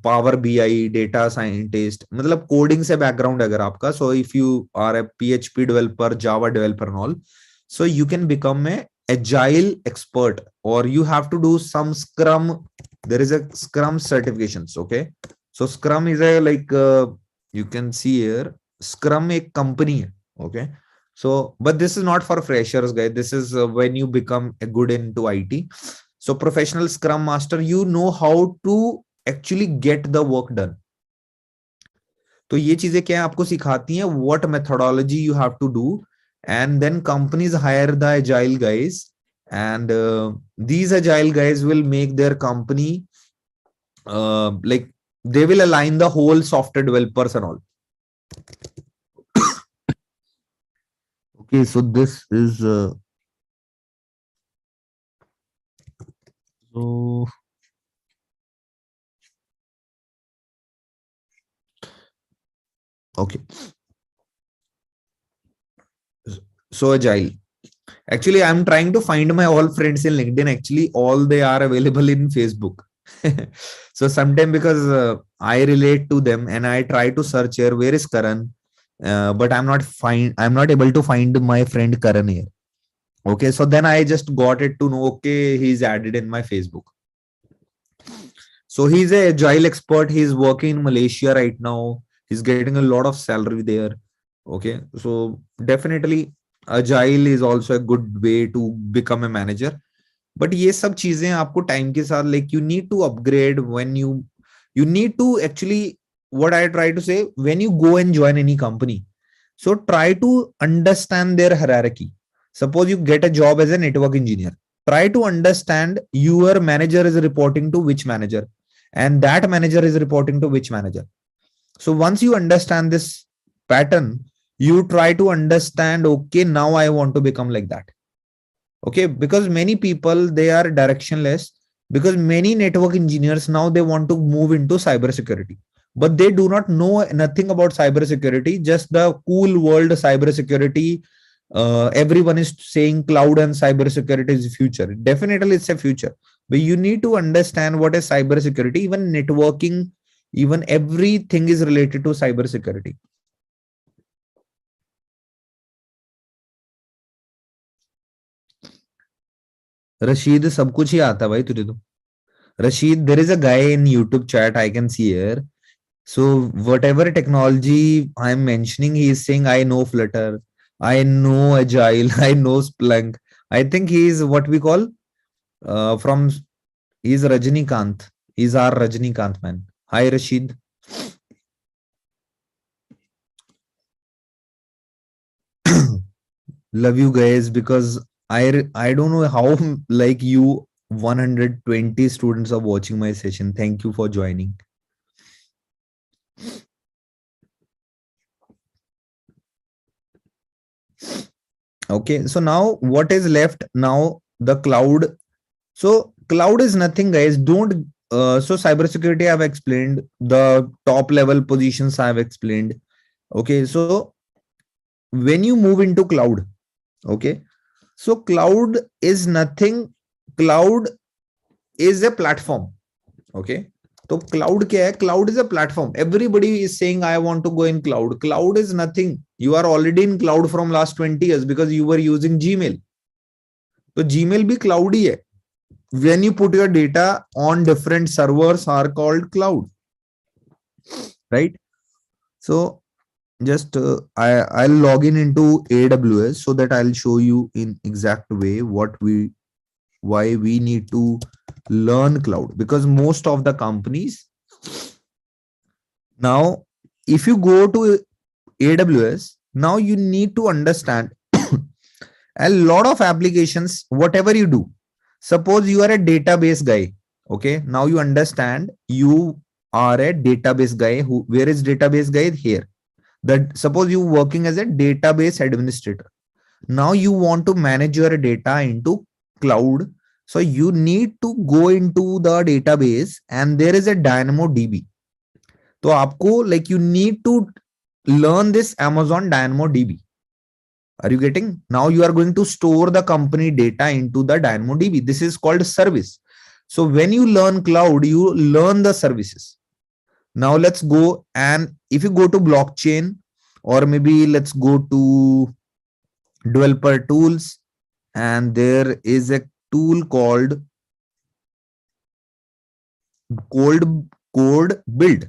Power BI, data scientist, मतलब coding से background अगर आपका, so if you are a PHP developer, Java developer and all, so you can become a agile expert, or you have to do some Scrum. There is a Scrum certifications. Okay, so Scrum is a like you can see here, Scrum a company. Okay, so but this is not for freshers, guys. This is when you become a good into IT. So professional Scrum master, you know how to actually get the work done. तो ये चीजें क्या है, आपको सिखाती हैं what methodology you have to do, and then companies hire the agile guys, and these agile guys will make their company like they will align the whole software developers and all. Okay, so this is so Okay. So agile. Actually, I'm trying to find my all friends in LinkedIn. Actually, all they are available in Facebook. So sometimes because I relate to them and I try to search here, where is Karan? But I'm not able to find my friend Karan here. Okay, so then I just got it to know, okay, he's added in my Facebook. So he's a agile expert. He's working in Malaysia right now. He's getting a lot of salary there. Okay, so definitely agile is also a good way to become a manager. But ये सब चीजें आपको time के साथ like you need to upgrade when you need to actually what I try to say when you go and join any company. So try to understand their hierarchy. Suppose you get a job as a network engineer. Try to understand your manager is reporting to which manager and that manager is reporting to which manager. So once you understand this pattern, you try to understand, okay, now I want to become like that. Okay, because many people, they are directionless because many network engineers now they want to move into cybersecurity, but they do not know nothing about cybersecurity, just the cool world cybersecurity. Everyone is saying cloud and cybersecurity is future. Definitely it's a future, but you need to understand what is cybersecurity. Even networking, even everything is related to cybersecurity. Rashid सब कुछ ही आता भाई तुझे तो. Rashid, there is a guy in YouTube chat I can see here. So whatever technology I'm mentioning, he is saying I know Flutter, I know Agile, I know Splunk. I think he is what we call from he's Rajnikant. He's our Rajnikant man. Hi Rashid. Love you guys because I don't know how like you 120 students are watching my session. Thank you for joining. Okay, so now what is left now? The cloud. So cloud is nothing, guys. Don't. So cybersecurity I've explained. The top level positions I've explained. Okay, so when you move into cloud, okay, so cloud is nothing. Cloud is a platform. Okay. So cloud क्या है? Cloud is a platform. Everybody is saying I want to go in cloud. Cloud is nothing. You are already in cloud from last 20 years because you were using Gmail. So Gmail भी cloud ही है. When you put your data on different servers are called cloud, right? So just I'll log in into AWS so that I'll show you in exact way why we need to learn cloud, because most of the companies now, if you go to AWS, now you need to understand a lot of applications, whatever you do. Suppose you are a database guy. Okay. Now you understand you are a database guy. Where is database guy? Here. That suppose you working as a database administrator. Now you want to manage your data into cloud. So you need to go into the database and there is a DynamoDB. तो आपको like you need to learn this Amazon DynamoDB. Are you getting? Now you are going to store the company data into the DynamoDB. This is called service. So when you learn cloud, you learn the services. Now let's go, and if you go to blockchain, or maybe let's go to developer tools, and there is a tool called code build.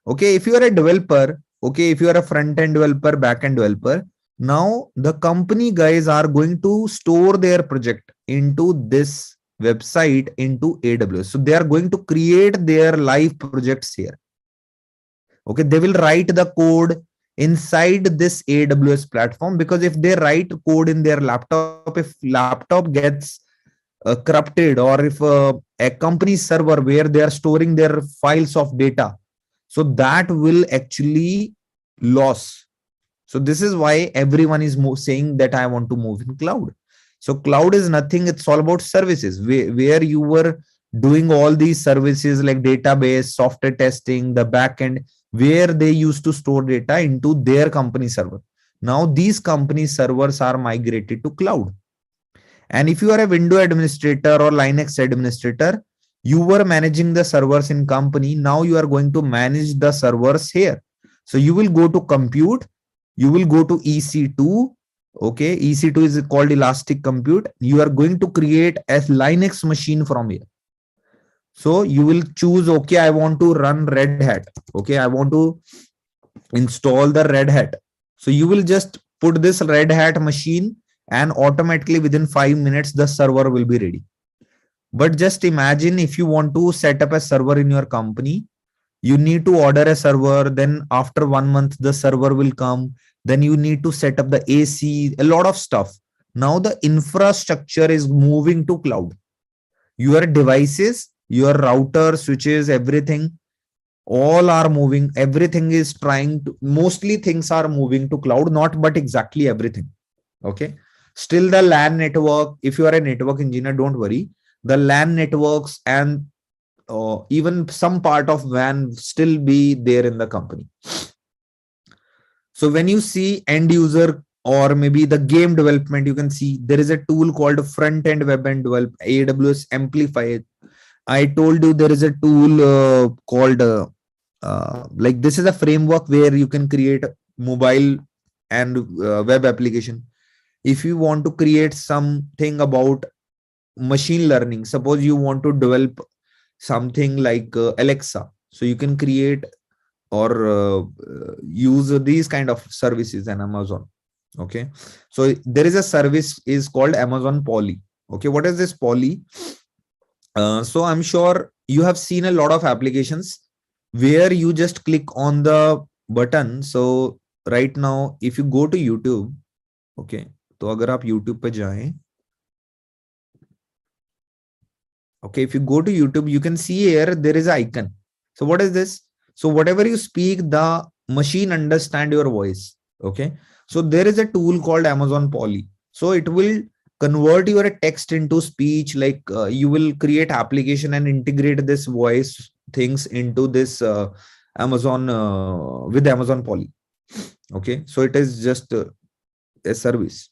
Okay, if you are a developer, okay, if you are a front-end developer, back-end developer, now the company guys are going to store their project into this website into AWS. So they are going to create their live projects here. Okay, they will write the code inside this AWS platform, because if they write code in their laptop, if laptop gets corrupted, or if a company server where they are storing their files of data, so that will actually loss. So this is why everyone is saying that I want to move in cloud. So cloud is nothing. It's all about services where you were doing all these services like database, software testing, the backend. where they used to store data into their company server. Now these company servers are migrated to cloud. And if you are a Windows administrator or Linux administrator, you were managing the servers in company. Now you are going to manage the servers here. So you will go to compute, you will go to EC2. Okay, EC2 is called elastic compute. You are going to create a Linux machine from here. So you will choose, okay, I want to run Red Hat. Okay, I want to install the Red Hat. So you will just put this Red Hat machine and automatically within 5 minutes, the server will be ready. But just imagine if you want to set up a server in your company, you need to order a server. Then after 1 month, the server will come. Then you need to set up the AC, a lot of stuff. Now the infrastructure is moving to cloud. Your devices, your router, switches, everything, all are moving. Everything is trying to, mostly things are moving to cloud, not but exactly everything. Okay. Still the LAN network, if you are a network engineer, don't worry. The LAN networks and even some part of WAN still be there in the company. So when you see end user or maybe the game development, you can see there is a tool called front end web and develop, AWS Amplify. I told you there is a tool called like this is a framework where you can create mobile and web application. If you want to create something about machine learning, suppose you want to develop something like Alexa, so you can create or use these kind of services on Amazon. Okay, so there is a service is called Amazon Poly. Okay, what is this Poly? So I'm sure you have seen a lot of applications where you just click on the button. So right now, if you go to YouTube, okay, तो अगर आप YouTube पे जाएं, okay, if you go to YouTube, you can see here there is an icon. So what is this? So whatever you speak, the machine understand your voice. Okay, so there is a tool called Amazon Poly. So it will convert your text into speech. Like you will create application and integrate this voice things into this Amazon with Amazon Poly. Okay, so it is just a service.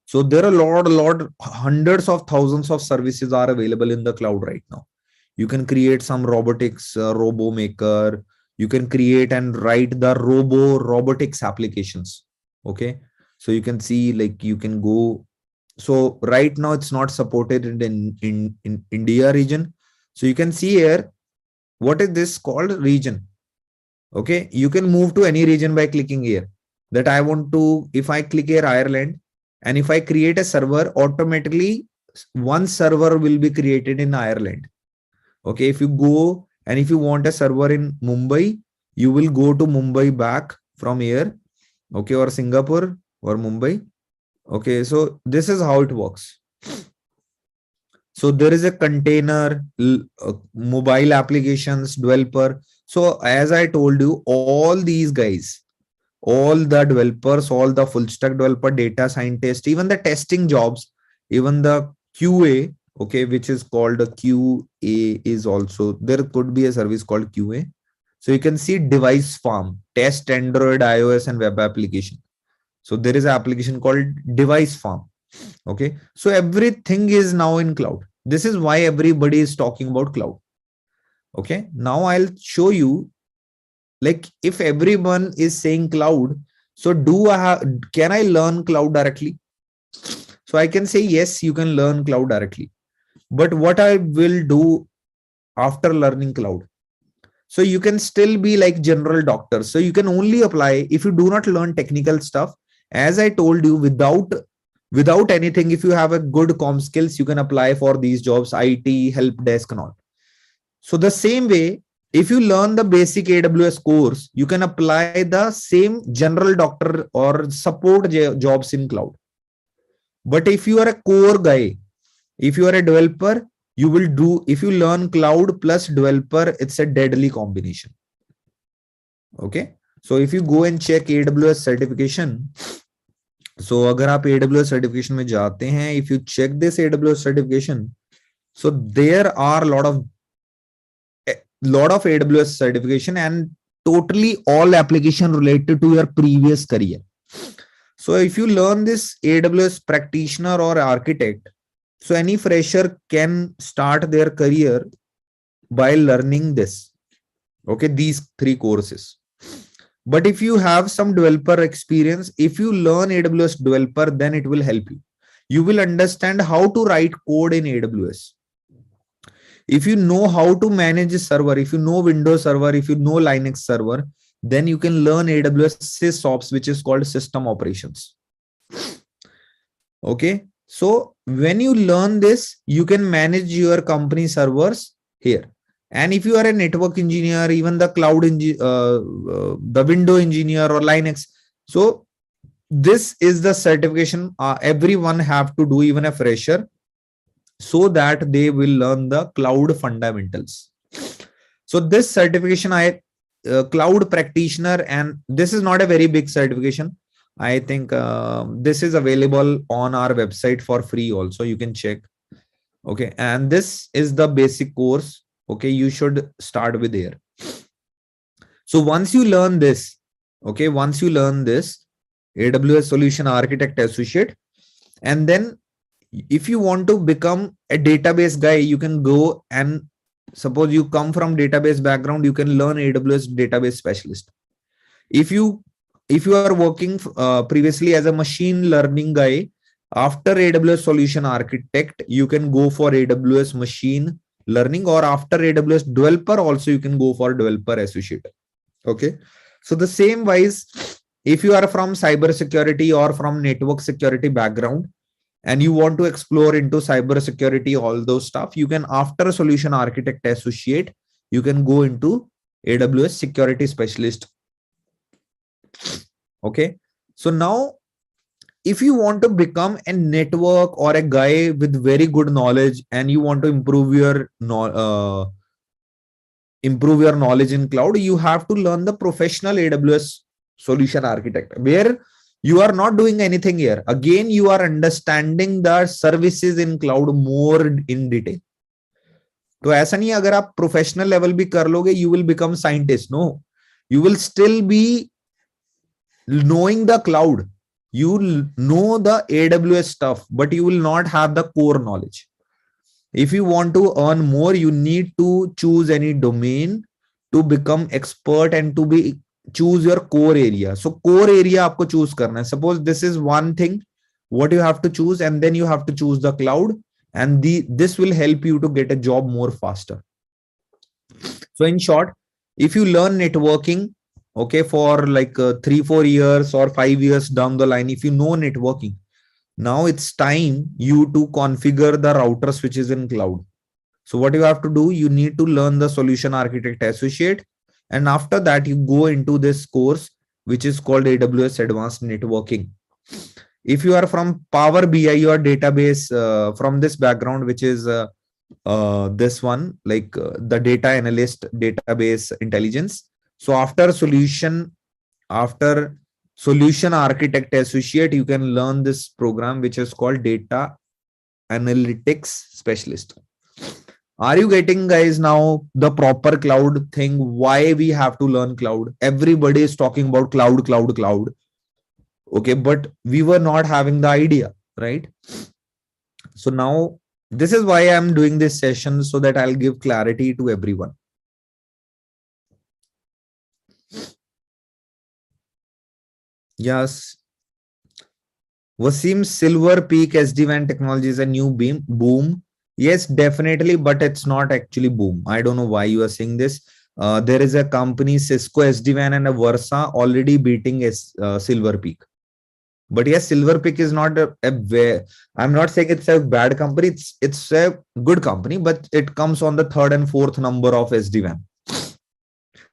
So there are a lot, hundreds of thousands of services are available in the cloud right now. You can create some robotics, robo maker. You can create and write the robotics applications. Okay, so you can see like you can go. So right now it's not supported in India region. So you can see here, what is this called region? Okay, you can move to any region by clicking here. That I want to, if I click here Ireland, and if I create a server, automatically one server will be created in Ireland. Okay, if you go and if you want a server in Mumbai, you will go to Mumbai back from here. Okay, or Singapore or Mumbai. Okay, so this is how it works. So there is a container, mobile applications, developer. So as I told you, all these guys, all the developers, all the full stack developer, data scientist, even the testing jobs, even the QA, okay, which is called a QA is also, there could be a service called QA. So you can see device farm, test Android, iOS and web application. So there is an application called device farm. Okay, so everything is now in cloud. This is why everybody is talking about cloud. Okay, now I'll show you, like if everyone is saying cloud, so can I learn cloud directly? So I can say yes, you can learn cloud directly. But what I will do after learning cloud? So you can still be like general doctor. So you can only apply if you do not learn technical stuff. As I told you, without anything, if you have a good comm skills, you can apply for these jobs, IT, help desk and all. So the same way, if you learn the basic AWS course, you can apply the same general doctor or support jobs in cloud. But if you are a core guy, if you are a developer, you will do, if you learn cloud plus developer, it's a deadly combination. Okay. So if you go and check AWS certification, so अगर आप AWS certification में जाते हैं, if you check this AWS certification, so there are lot of AWS certification, and totally all application related to your previous career. So if you learn this AWS practitioner or architect, so any fresher can start their career by learning this. Okay, these three courses. But if you have some developer experience, if you learn AWS developer, then it will help you. You will understand how to write code in AWS. If you know how to manage a server, if you know Windows server, if you know Linux server, then you can learn AWS SysOps, which is called system operations. Okay. So when you learn this, you can manage your company servers here. And if you are a network engineer, even the cloud the window engineer or Linux, so this is the certification everyone have to do, even a fresher, so that they will learn the cloud fundamentals. So this certification, cloud practitioner, and this is not a very big certification. I think this is available on our website for free also. You can check. Okay. And this is the basic course. Okay. You should start with here. So once you learn this, okay, once you learn this AWS Solution Architect Associate, and then if you want to become a database guy, you can go and suppose you come from database background, you can learn AWS database specialist. If you are working previously as a machine learning guy, after AWS Solution Architect, you can go for AWS machine learning, or after AWS developer also you can go for developer associate. Okay. So the same wise, if you are from cyber security or from network security background, and you want to explore into cyber security, all those stuff, you can, after solution architect associate, you can go into AWS security specialist. Okay. So now, if you want to become a network or a guy with very good knowledge, and you want to improve your knowledge in cloud, you have to learn the professional AWS solution architect, where you are not doing anything here. Again, you are understanding the services in cloud more in detail. तो ऐसा नहीं, अगर आप professional level भी कर लोगे, you will become scientist. No, you will still be knowing the cloud. You know the AWS stuff, but you will not have the core knowledge. If you want to earn more, you need to choose any domain to become expert and to be choose your core area. So core area आपको choose करना है. Suppose this is one thing, what you have to choose, and then you have to choose the cloud, and this will help you to get a job more faster. So in short, if you learn networking, okay, for like 3-4 years or 5 years down the line, if you know networking, now it's time you to configure the router switches in cloud. So what you have to do, you need to learn the solution architect associate. And after that, you go into this course, which is called AWS Advanced Networking. If you are from Power BI or database, from this background, which is this one, like the data analyst, database intelligence. So after solution architect associate, you can learn this program, which is called data analytics specialist. Are you getting, guys, now the proper cloud thing? Why we have to learn cloud? Everybody is talking about cloud. Okay, but we were not having the idea, right? So now this is why I'm doing this session, so that I'll give clarity to everyone. Yes. Wasim, Silver Peak SD-WAN technology is a new boom. Yes, definitely, but it's not actually boom. I don't know why you are saying this. There is a company, Cisco SD-WAN and a Versa, already beating Silver Peak. But yes, Silver Peak is not I'm not saying it's a bad company. It's a good company, but it comes on the 3rd and 4th number of SD-WAN.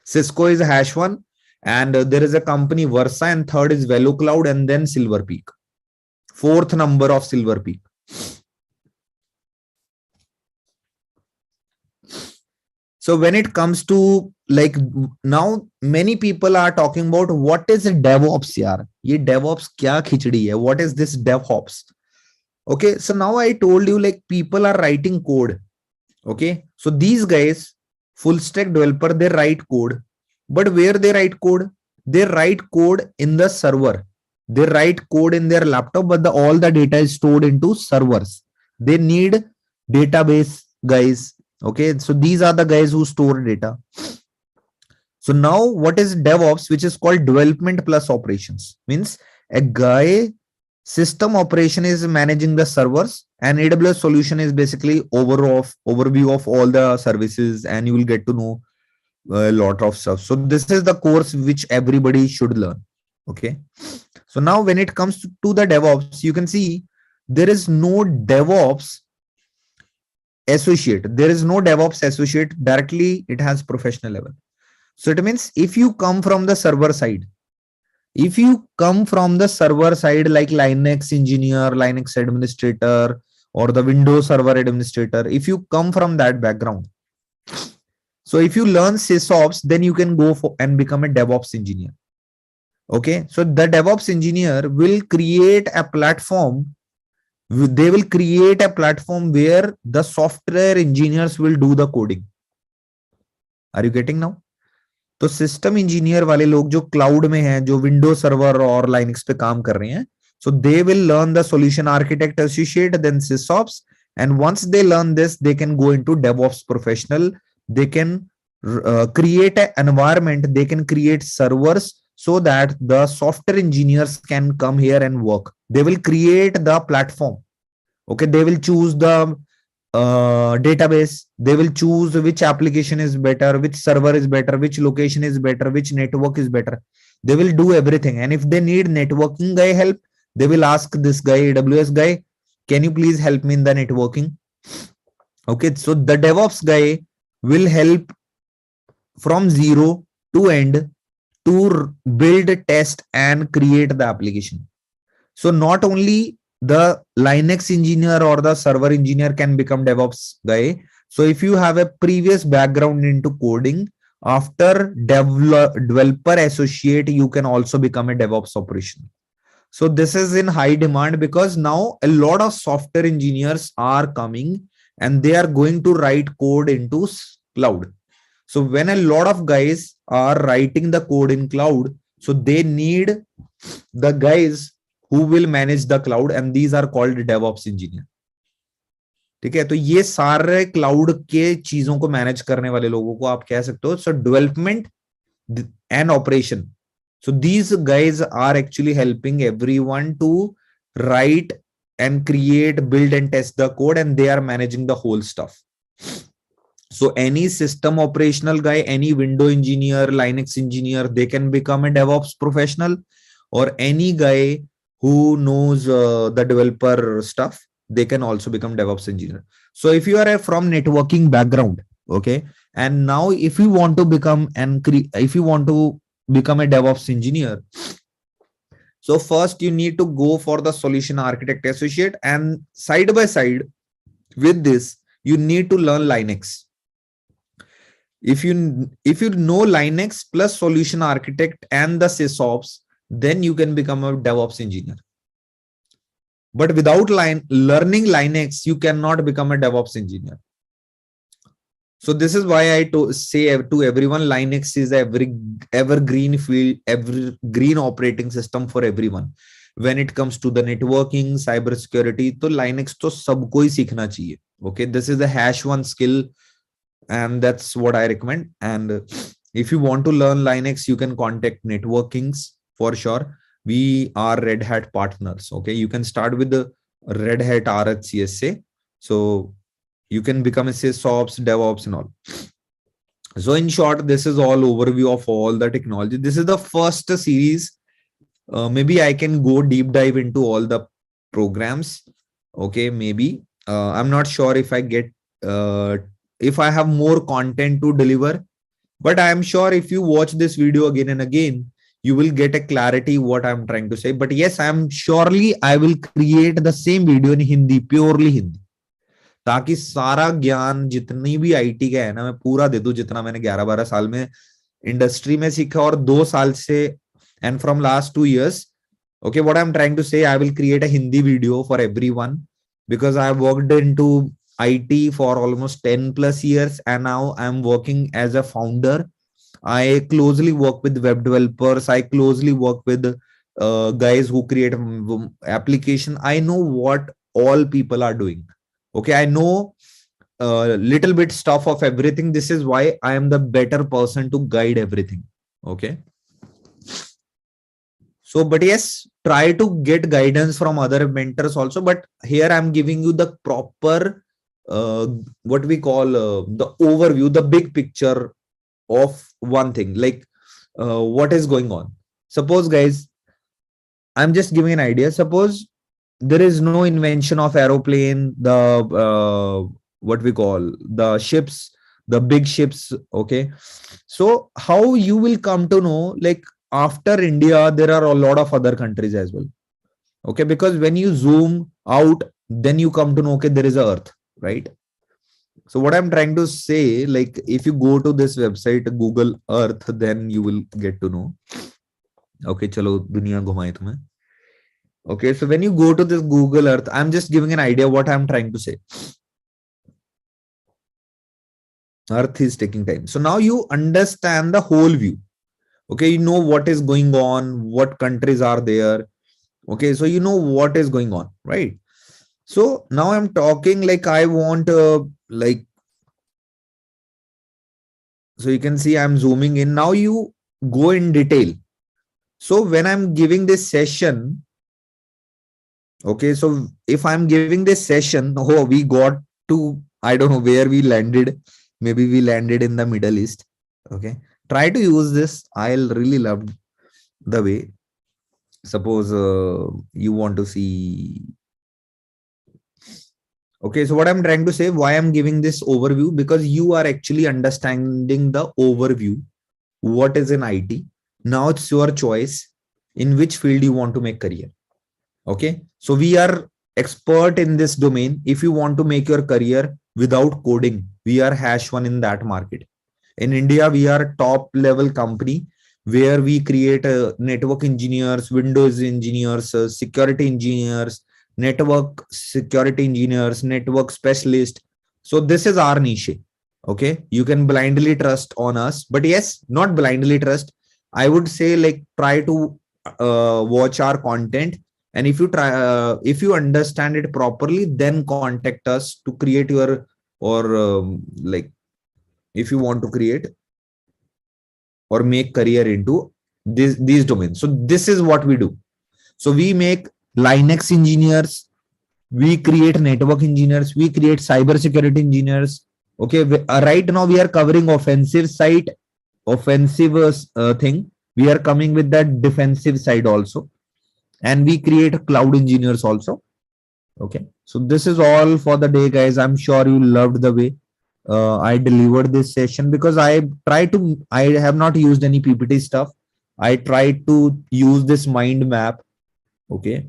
Cisco is #1, and there is a company Versa, and 3rd is VeloCloud, and then Silver Peak. 4th number of Silver Peak. So when it comes to, like, now many people are talking about what is DevOps, yaar. Ye DevOps kya khichdi hai? What is this DevOps? Okay, so now I told you, like, people are writing code. Okay, so these guys, full stack developer, they write code. But where they write code? They write code in the server. They write code in their laptop, but all the data is stored into servers. They need database guys. Okay, so these are the guys who store data. So now what is DevOps, which is called development plus operations? Means a guy system operation is managing the servers, and AWS solution is basically overview of all the services, and you will get to know a lot of stuff. So this is the course which everybody should learn. Okay. So now when it comes to the DevOps, you can see there is no DevOps associate. There is no DevOps associate directly. It has professional level. So it means if you come from the server side, like Linux engineer, Linux administrator, or the Windows server administrator, if you come from that background, so if you learn SysOps, then you can go for and become a DevOps engineer. Okay. So the DevOps engineer will create a platform. They will create a platform where the software engineers will do the coding. Are you getting now? तो system engineer वाले लोग जो cloud में हैं, जो Windows server और Linux पे काम कर रहे हैं, so they will learn the solution architect associate, then sysops, and once they learn this, they can go into DevOps professional. They can create an environment, they can create servers so that the software engineers can come here and work. They will create the platform. Okay, they will choose the database, they will choose which application is better, which server is better, which location is better, which network is better. They will do everything. And if they need networking guy help, they will ask this guy, AWS guy, can you please help me in the networking? Okay, so the DevOps guy will help from zero to end to build, test, and create the application. So not only the Linux engineer or the server engineer can become DevOps guy. So if you have a previous background into coding, after developer associate, you can also become a DevOps operation. So this is in high demand because now a lot of software engineers are coming and they are going to write code into cloud. So when a lot of guys are writing the code in cloud, so they need the guys who will manage the cloud, and these are called DevOps engineer. ठीक है, तो ये सारे cloud के चीजों को manage करने वाले लोगों को आप कह सकते हो. सो development and operation. So these guys are actually helping everyone to write and create, build and test the code, and they are managing the whole stuff. So any system operational guy, any window engineer, Linux engineer, they can become a DevOps professional, or any guy who knows the developer stuff, they can also become DevOps engineer. So if you are from networking background, okay, and now if you want to become become a DevOps engineer, so first you need to go for the solution architect associate, and side by side with this, you need to learn Linux. If you know Linux plus solution architect and the SysOps, then you can become a DevOps engineer. But without learning Linux, you cannot become a DevOps engineer. So this is why I say to everyone, Linux is evergreen field, evergreen operating system for everyone. When it comes to the networking, cybersecurity, तो Linux तो सबको ही सीखना चाहिए. Okay, this is the #1 skill, and that's what I recommend. And if you want to learn Linux, you can contact networkings for sure. We are Red Hat partners. Okay, you can start with the Red Hat RHCSA. So you can become a SysOps, DevOps and all. So in short, this is all overview of all the technology. This is the first series. Maybe I can go deep dive into all the programs. Okay, maybe. I'm not sure if I get, if I have more content to deliver, but I am sure if you watch this video again and again, you will get a clarity what I'm trying to say. But yes, I will create the same video in Hindi, purely Hindi. ताकि सारा ज्ञान जितनी भी IT का है ना, मैं पूरा दे दूं, जितना मैंने 11-12 साल में इंडस्ट्री में सीखा और 2 साल से and from last 2 years. Okay, what I'm trying to say, I will create a Hindi video for everyone because I worked into IT for almost 10+ years, and now I'm working as a founder. I closely work with web developers. I closely work with guys who create application. I know what all people are doing. Okay, I know a little bit stuff of everything. This is why I am the better person to guide everything. Okay. So, but yes, try to get guidance from other mentors also. But here I'm giving you the proper, what we call the overview, the big picture of one thing, like what is going on. Suppose, guys, I'm just giving an idea. Suppose there is no invention of aeroplane, the what we call the ships, the big ships. Okay, so how you will come to know, like after India, there are a lot of other countries as well. Okay, because when you zoom out, then you come to know, okay, there is a Earth, right? So what I'm trying to say, like if you go to this website, Google Earth, then you will get to know. Okay, chalo duniya ghumai tumhe. Okay, so when you go to this Google Earth, I'm just giving an idea what I'm trying to say. Earth is taking time. So now you understand the whole view. Okay, you know what is going on, what countries are there. Okay, so you know what is going on, right? So now I'm talking like I want like, so you can see I'm zooming in. Now you go in detail. So when I'm giving this session, okay, so if I'm giving this session, oh, we got to, I don't know where we landed. Maybe we landed in the Middle East. Okay, try to use this. I'll really love the way. Suppose you want to see. Okay, so what I'm trying to say, why I'm giving this overview, because you are actually understanding the overview. What is in IT? Now it's your choice in which field you want to make career. Okay, so we are expert in this domain. If you want to make your career without coding, we are #1 in that market. In India, we are top level company where we create network engineers, Windows engineers, security engineers, network security engineers, network specialist. So this is our niche. Okay, you can blindly trust on us, but yes, not blindly trust. I would say like try to watch our content, and if you understand it properly, then contact us to create your, or like if you want to create or make career into these domains. So this is what we do. So we make Linux engineers, we create network engineers, we create cyber security engineers. Okay, right now we are covering offensive side, offensive thing. We are coming with that defensive side also, and we create cloud engineers also. Okay, so this is all for the day, guys. I'm sure you loved the way I delivered this session, because I have not used any PPT stuff. I tried to use this mind map. Okay,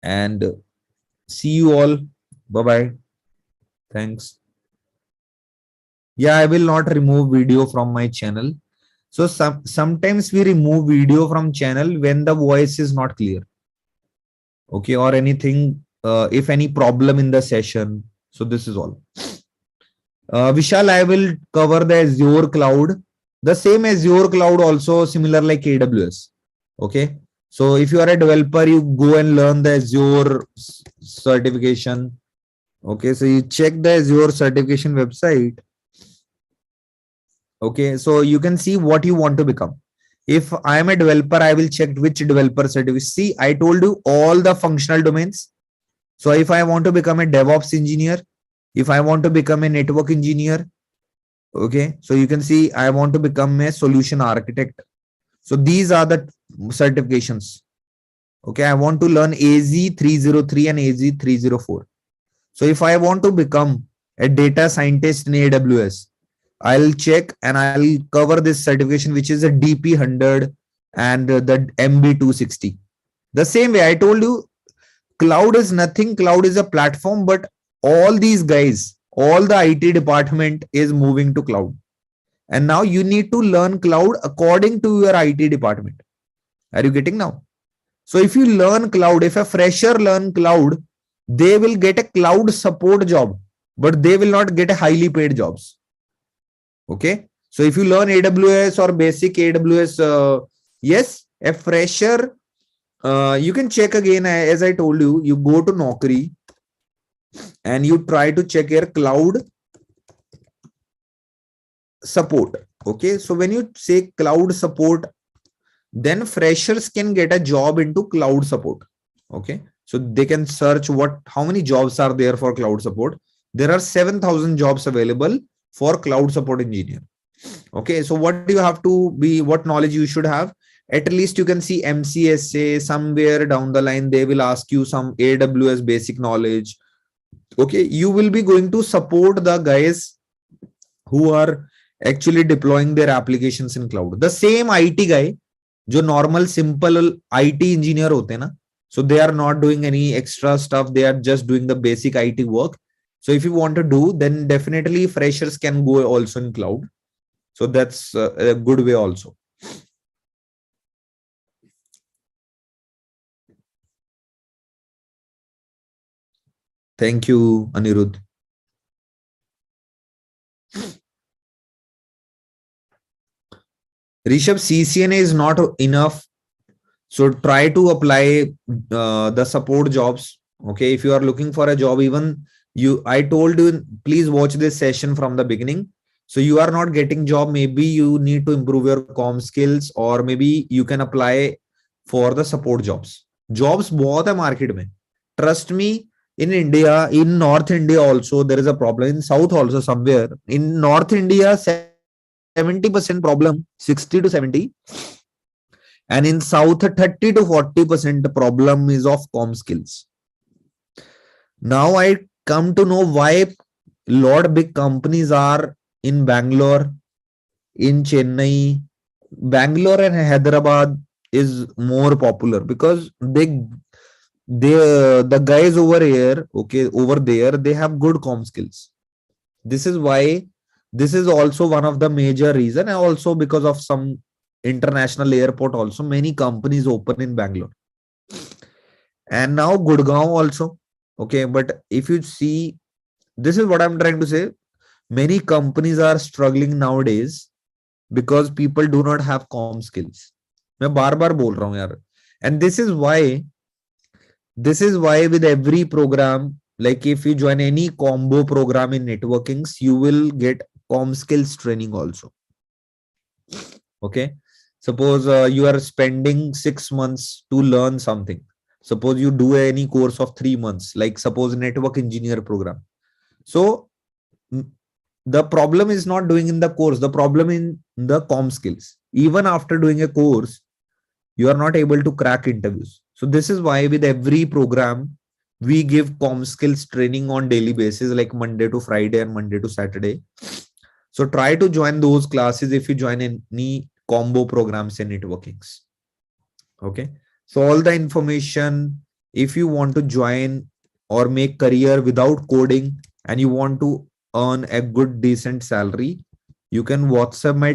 and see you all. Bye bye. Thanks. Yeah, I will not remove video from my channel. So sometimes we remove video from channel when the voice is not clear. Okay, or anything, if any problem in the session. So this is all. Vishal, I will cover the Azure cloud. The same Azure cloud also similar like AWS. Okay. So if you are a developer, you go and learn the Azure certification. Okay. So you check the Azure certification website. Okay. So you can see what you want to become. If I am a developer, I will check which developer certificate. See, I told you all the functional domains. So if I want to become a DevOps engineer, if I want to become a network engineer, okay, so you can see I want to become a solution architect. So these are the certifications. Okay, I want to learn AZ303 and AZ304. So if I want to become a data scientist in AWS, I'll check and I'll cover this certification, which is a DP100 and the MB260. The same way I told you, cloud is nothing. Cloud is a platform, but all these guys, all the IT department is moving to cloud. And now you need to learn cloud according to your IT department. Are you getting now? So if you learn cloud, if a fresher learn cloud, they will get a cloud support job, but they will not get a highly paid jobs. Okay. So if you learn AWS or basic AWS, yes, a fresher, you can check again. As I told you, you go to Naukri and you try to check your cloud support. Okay, so when you say cloud support, then freshers can get a job into cloud support. Okay, so they can search how many jobs are there for cloud support. There are 7,000 jobs available for cloud support engineer. Okay, so what do you have to be, what knowledge you should have? At least you can see MCSA. Somewhere down the line they will ask you some AWS basic knowledge. Okay, you will be going to support the guys who are actually deploying their applications in cloud. The same IT guy, जो normal simple IT engineer होते हैं ना, so they are not doing any extra stuff, they are just doing the basic IT work. So if you want to do, then definitely freshers can go also in cloud. So that's a good way also. Thank you, Anirudh. Rishabh, CCNA is not enough. So try to apply the support jobs. Okay, if you are looking for a job, even I told you, please watch this session from the beginning. So you are not getting job, maybe you need to improve your com skills, or maybe you can apply for the support jobs. Jobs बहुत है market में. Trust me, in India, in North India also, there is a problem. In South also somewhere. In North India, 70% problem, 60 to 70. And in South, 30 to 40% problem is of com skills. Now I come to know why lot big companies are in Bangalore, in Chennai. Bangalore and Hyderabad is more popular because the guys over here, okay, over there, they have good com skills. This is why, this is also one of the major reason, and also because of some international airport also, many companies open in Bangalore. And now Gurgaon also. Okay, but if you see, this is what I'm trying to say. Many companies are struggling nowadays because people do not have com skills. मैं बार बार बोल रहा हूं यार. And this is why with every program, like if you join any combo program in networkings, you will get com skills training also. Okay, suppose you are spending 6 months to learn something. Suppose you do any course of 3 months, like suppose network engineer program. So the problem is not doing in the course, the problem in the com skills. Even after doing a course, you are not able to crack interviews. So this is why with every program, we give com skills training on daily basis, like Monday to Friday and Monday to Saturday. So try to join those classes if you join any combo programs in networkings. Okay. So all the information, if you want to join or make career without coding and you want to earn a good decent salary, you can WhatsApp my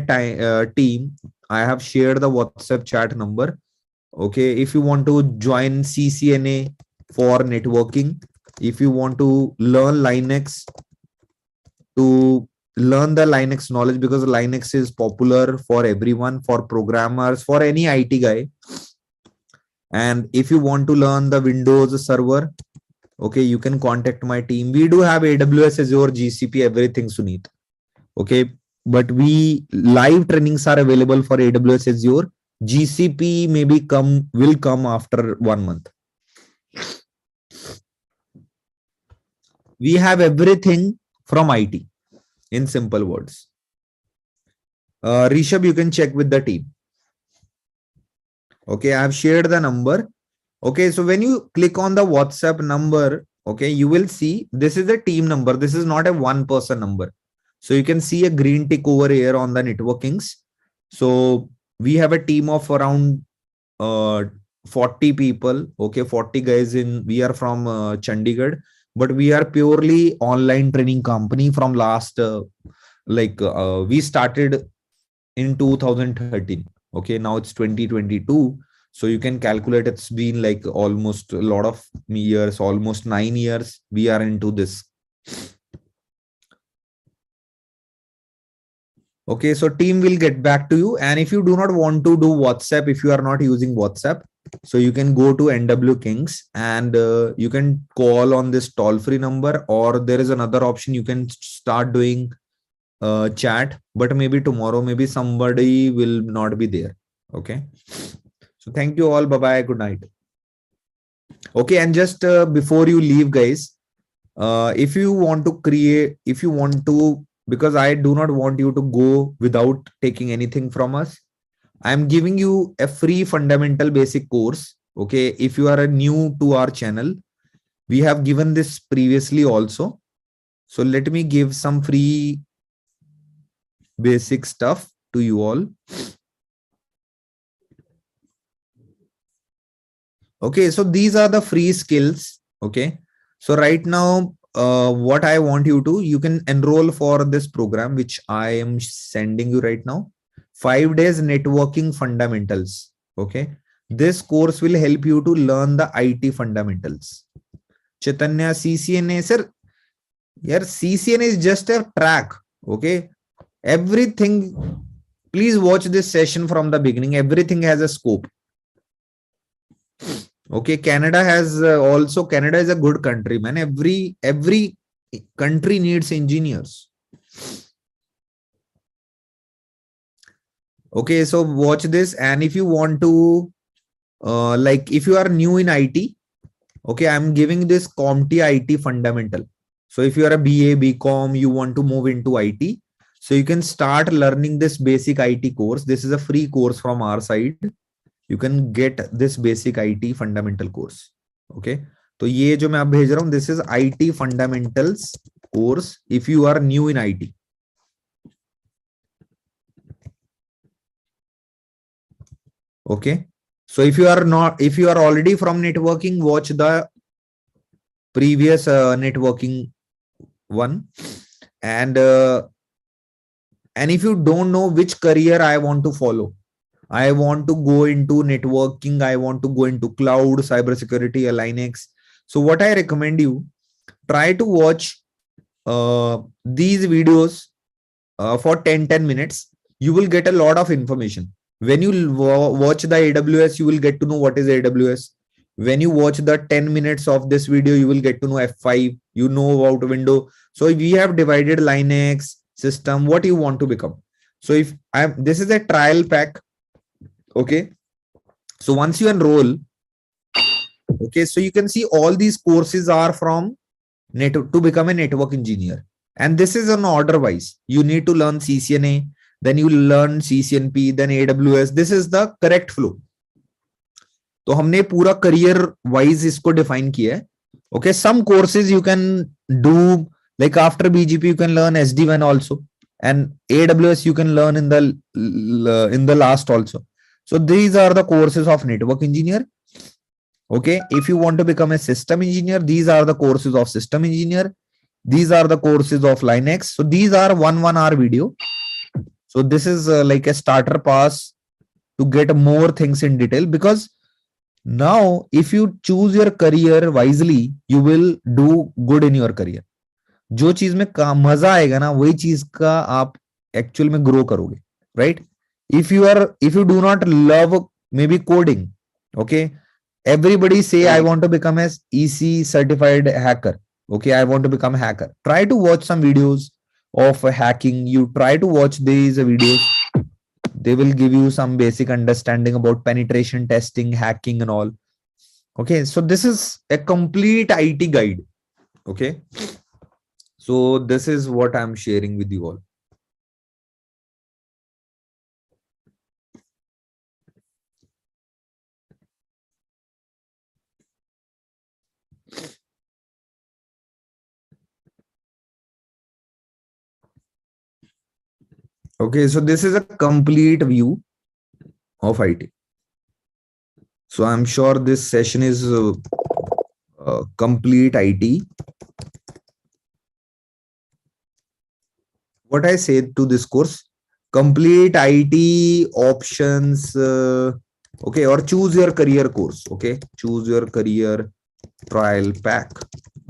team. I have shared the WhatsApp chat number. Okay, if you want to join CCNA for networking, if you want to learn Linux, to learn the Linux knowledge, because Linux is popular for everyone, for programmers, for any IT guy. And if you want to learn the Windows server, okay, you can contact my team. We do have AWS, Azure, GCP, everything, Sunit. Okay, but we live trainings are available for AWS, Azure. GCP maybe will come after 1 month. We have everything from IT, in simple words. Rishabh, you can check with the team. Okay, I have shared the number. Okay, so when you click on the WhatsApp number, okay, you will see this is the team number. This is not a one person number. So you can see a green tick over here on the networkings. So we have a team of around 40 people. Okay, 40 guys we are from Chandigarh, but we are purely online training company from last, we started in 2013. Okay, now it's 2022. So you can calculate, it's been like almost a lot of years, almost 9 years we are into this. Okay, so team will get back to you. And if you do not want to do WhatsApp, if you are not using WhatsApp, so you can go to 𝐿𝐤𝐿 and you can call on this toll-free number, or there is another option. You can start doing chat, but maybe tomorrow, maybe somebody will not be there. Okay. So thank you all. Bye-bye. Good night. Okay. And just before you leave, guys, if you want to create, if you want to, because I do not want you to go without taking anything from us, I'm giving you a free fundamental basic course. Okay. If you are new to our channel, we have given this previously also. So let me give some free basic stuff to you all. Okay. So these are the free skills. Okay. So right now, what I want you to, you can enroll for this program, which I am sending you right now. 5 days networking fundamentals. Okay. This course will help you to learn the IT fundamentals. Chaitanya, CCNA, sir. Yeah, CCNA is just a track. Okay. Everything, please watch this session from the beginning. Everything has a scope. Okay, Canada has also, Canada is a good country, man. Every country needs engineers. Okay, so watch this. And if you want to, like if you are new in IT, okay, I'm giving this CompTIA IT fundamental. So if you are a BA, BCom, you want to move into IT, so you can start learning this basic IT course. This is a free course from our side. You can get this basic IT fundamental course. Okay. तो ये जो मैं आप भेज रहा हूं, this is IT fundamentals course if you are new in IT. Okay. So if you are not, if you are already from networking, watch the previous networking one. And if you don't know which career I want to follow, I want to go into networking, I want to go into cloud, cybersecurity, Linux. So what I recommend you, try to watch these videos for 10 minutes. You will get a lot of information. When you watch the AWS, you will get to know what is AWS. When you watch the 10 minutes of this video, you will get to know F5, you know about Windows. So we have divided Linux system, what you want to become. So if this is a trial pack. Okay. So once you enroll, okay, so you can see all these courses are from to become a network engineer. And this is an order wise. You need to learn CCNA, then you learn CCNP, then AWS. This is the correct flow. तो हमने पूरा career wise इसको define किया है. Okay, some courses you can do, like after BGP you can learn SD1 also, and AWS you can learn in the last also. So these are the courses of network engineer. Okay, if you want to become a system engineer, these are the courses of system engineer. These are the courses of Linux. So these are 1 hour video. So this is like a starter pass to get more things in detail, because now if you choose your career wisely, you will do good in your career. जो चीज में मजा आएगा ना, वही चीज का आप एक्चुअल में ग्रो करोगे, right? If you do not love maybe coding, okay, everybody say I want to become as EC certified hacker. Okay, I want to become a hacker. Try to watch some videos of hacking. You try to watch these videos. They will give you some basic understanding about penetration testing, hacking and all. Okay, so this is a complete IT guide. Okay, so this is what I'm sharing with you all. Okay, so this is a complete view of IT. So I'm sure this session is complete IT. What I said to this course, complete IT options, okay, or choose your career course. Okay, choose your career trial pack.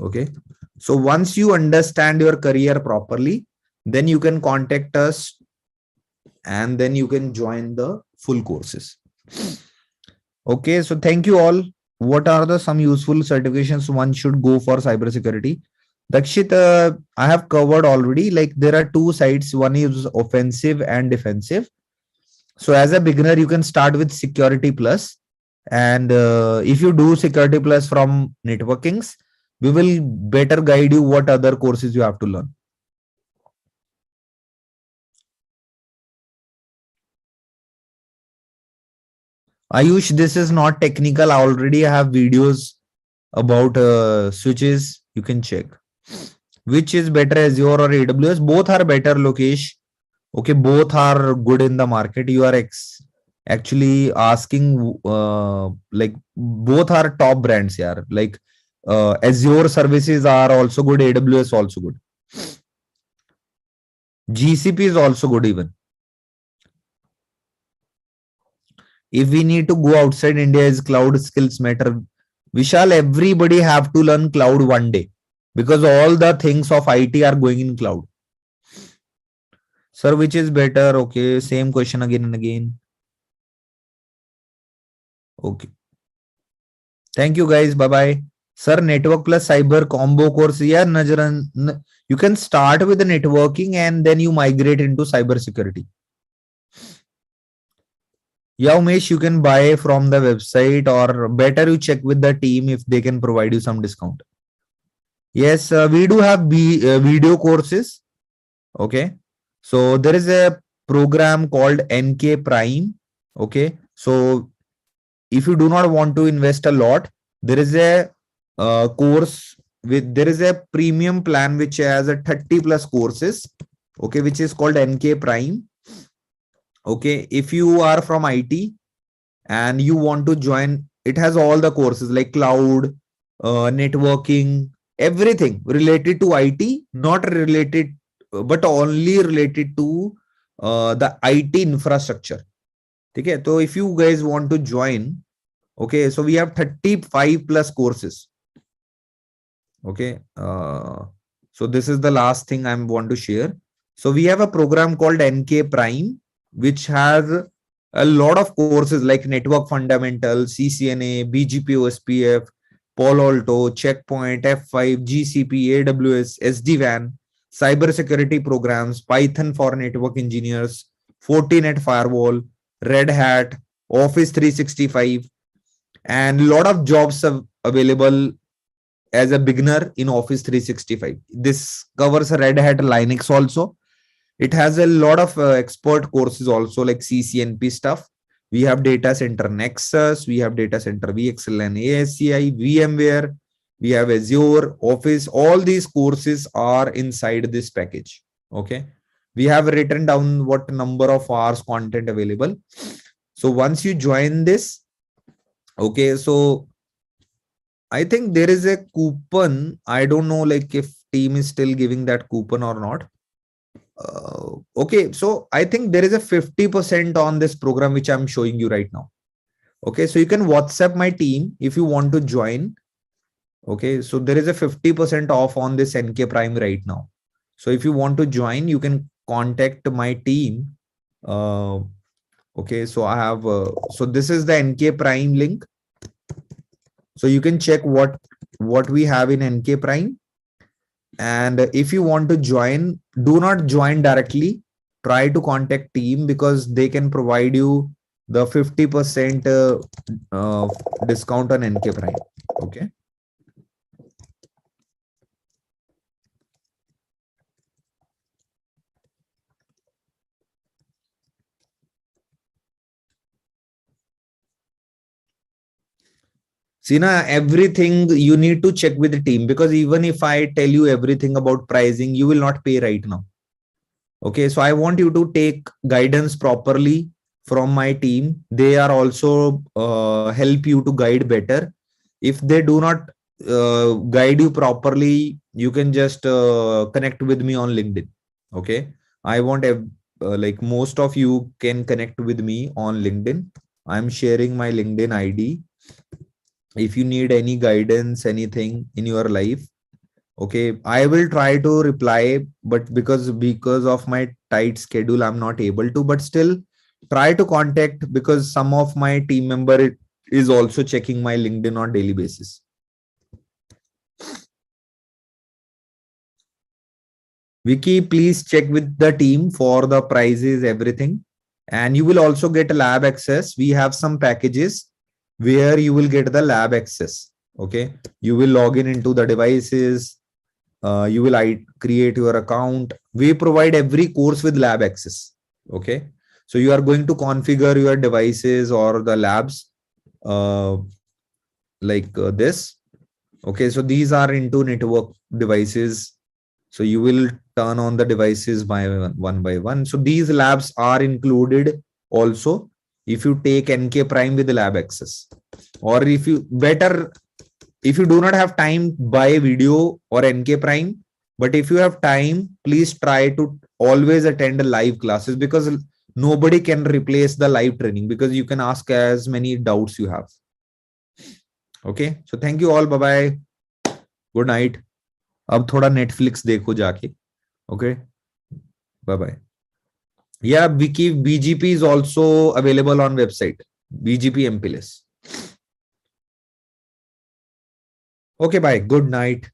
Okay, so once you understand your career properly, then you can contact us and then you can join the full courses. Okay, so thank you all. What are the some useful certifications one should go for cybersecurity? Dakshit, I have covered already. Like there are two sides. One is offensive and defensive. So as a beginner, you can start with Security Plus, and if you do Security Plus from networkings, we will better guide you what other courses you have to learn. Ayush, this is not technical. I already have videos about switches. You can check. Which is better, Azure or AWS? Both are better, Lokesh. Okay, both are good in the market. You are actually asking like both are top brands here. Like Azure services are also good, AWS also good. GCP is also good even. If we need to go outside India, is cloud skills matter? Vishal, everybody have to learn cloud one day because all the things of IT are going in cloud. Sir, which is better? Okay, same question again and again. Okay. Thank you guys. Bye bye. Sir, network plus cyber combo course. Yeah, Najaran, you can start with the networking and then you migrate into cyber security. Yeah, Umesh, you can buy from the website or better you check with the team if they can provide you some discount. Yes, we do have video courses. Okay. So there is a program called NK Prime. Okay. So if you do not want to invest a lot, there is a course with there is a premium plan which has a 30 plus courses. Okay, which is called NK Prime. Okay, if you are from IT and you want to join, it has all the courses like cloud, networking, everything related to IT, not related, but only related to the IT infrastructure. Okay, so if you guys want to join, okay, so we have 35 plus courses. Okay, so this is the last thing I want to share. So we have a program called NK Prime, which has a lot of courses like network fundamentals, CCNA, BGP, OSPF, Palo Alto, Checkpoint, F5, GCP, AWS, SD-WAN, cybersecurity programs, Python for network engineers, Fortinet Firewall, Red Hat, Office 365, and a lot of jobs available as a beginner in Office 365. This covers Red Hat Linux also. It has a lot of expert courses also like CCNP stuff. We have Data Center Nexus, we have Data Center VXLAN, ASCI, VMware, we have Azure, Office. All these courses are inside this package. Okay. We have written down what number of hours content available. So once you join this, okay, so I think there is a coupon. I don't know like if team is still giving that coupon or not. Okay, so I think there is a 50% on this program which I'm showing you right now. Okay, so you can WhatsApp my team if you want to join. Okay, so there is a 50% off on this NK Prime right now. So if you want to join, you can contact my team. Okay, so I have, so this is the NK Prime link. So you can check what we have in NK Prime. And if you want to join, do not join directly. Try to contact team because they can provide you the 50% discount on NK Prime. Okay. See, na, everything you need to check with the team because even if I tell you everything about pricing, you will not pay right now. Okay, so I want you to take guidance properly from my team. They are also help you to guide better. If they do not guide you properly, you can just connect with me on LinkedIn. Okay, I want like most of you can connect with me on LinkedIn. I'm sharing my LinkedIn ID. If you need any guidance, anything in your life, Okay, I will try to reply, but because of my tight schedule, I'm not able to. But still, try to contact, because some of my team member is also checking my LinkedIn on daily basis. Vicky, please check with the team for the prices, everything. And you will also get a lab access. We have some packages where you will get the lab access. Okay. You will log in into the devices. You will create your account. We provide every course with lab access. Okay. So you are going to configure your devices or the labs uh, like this. Okay. So these are into network devices. So you will turn on the devices one by one. So these labs are included also if you take NK Prime with the lab access. Or if you do not have time, buy video or NK Prime. But if you have time, please try to always attend live classes, because nobody can replace the live training, because you can ask as many doubts you have. Okay. So thank you all. Bye bye. Good night. अब थोड़ा Netflix देखो जाके. Okay. Bye bye. Yeah, Wiki BGP is also available on website. BGP MPLS. Okay, bye. Good night.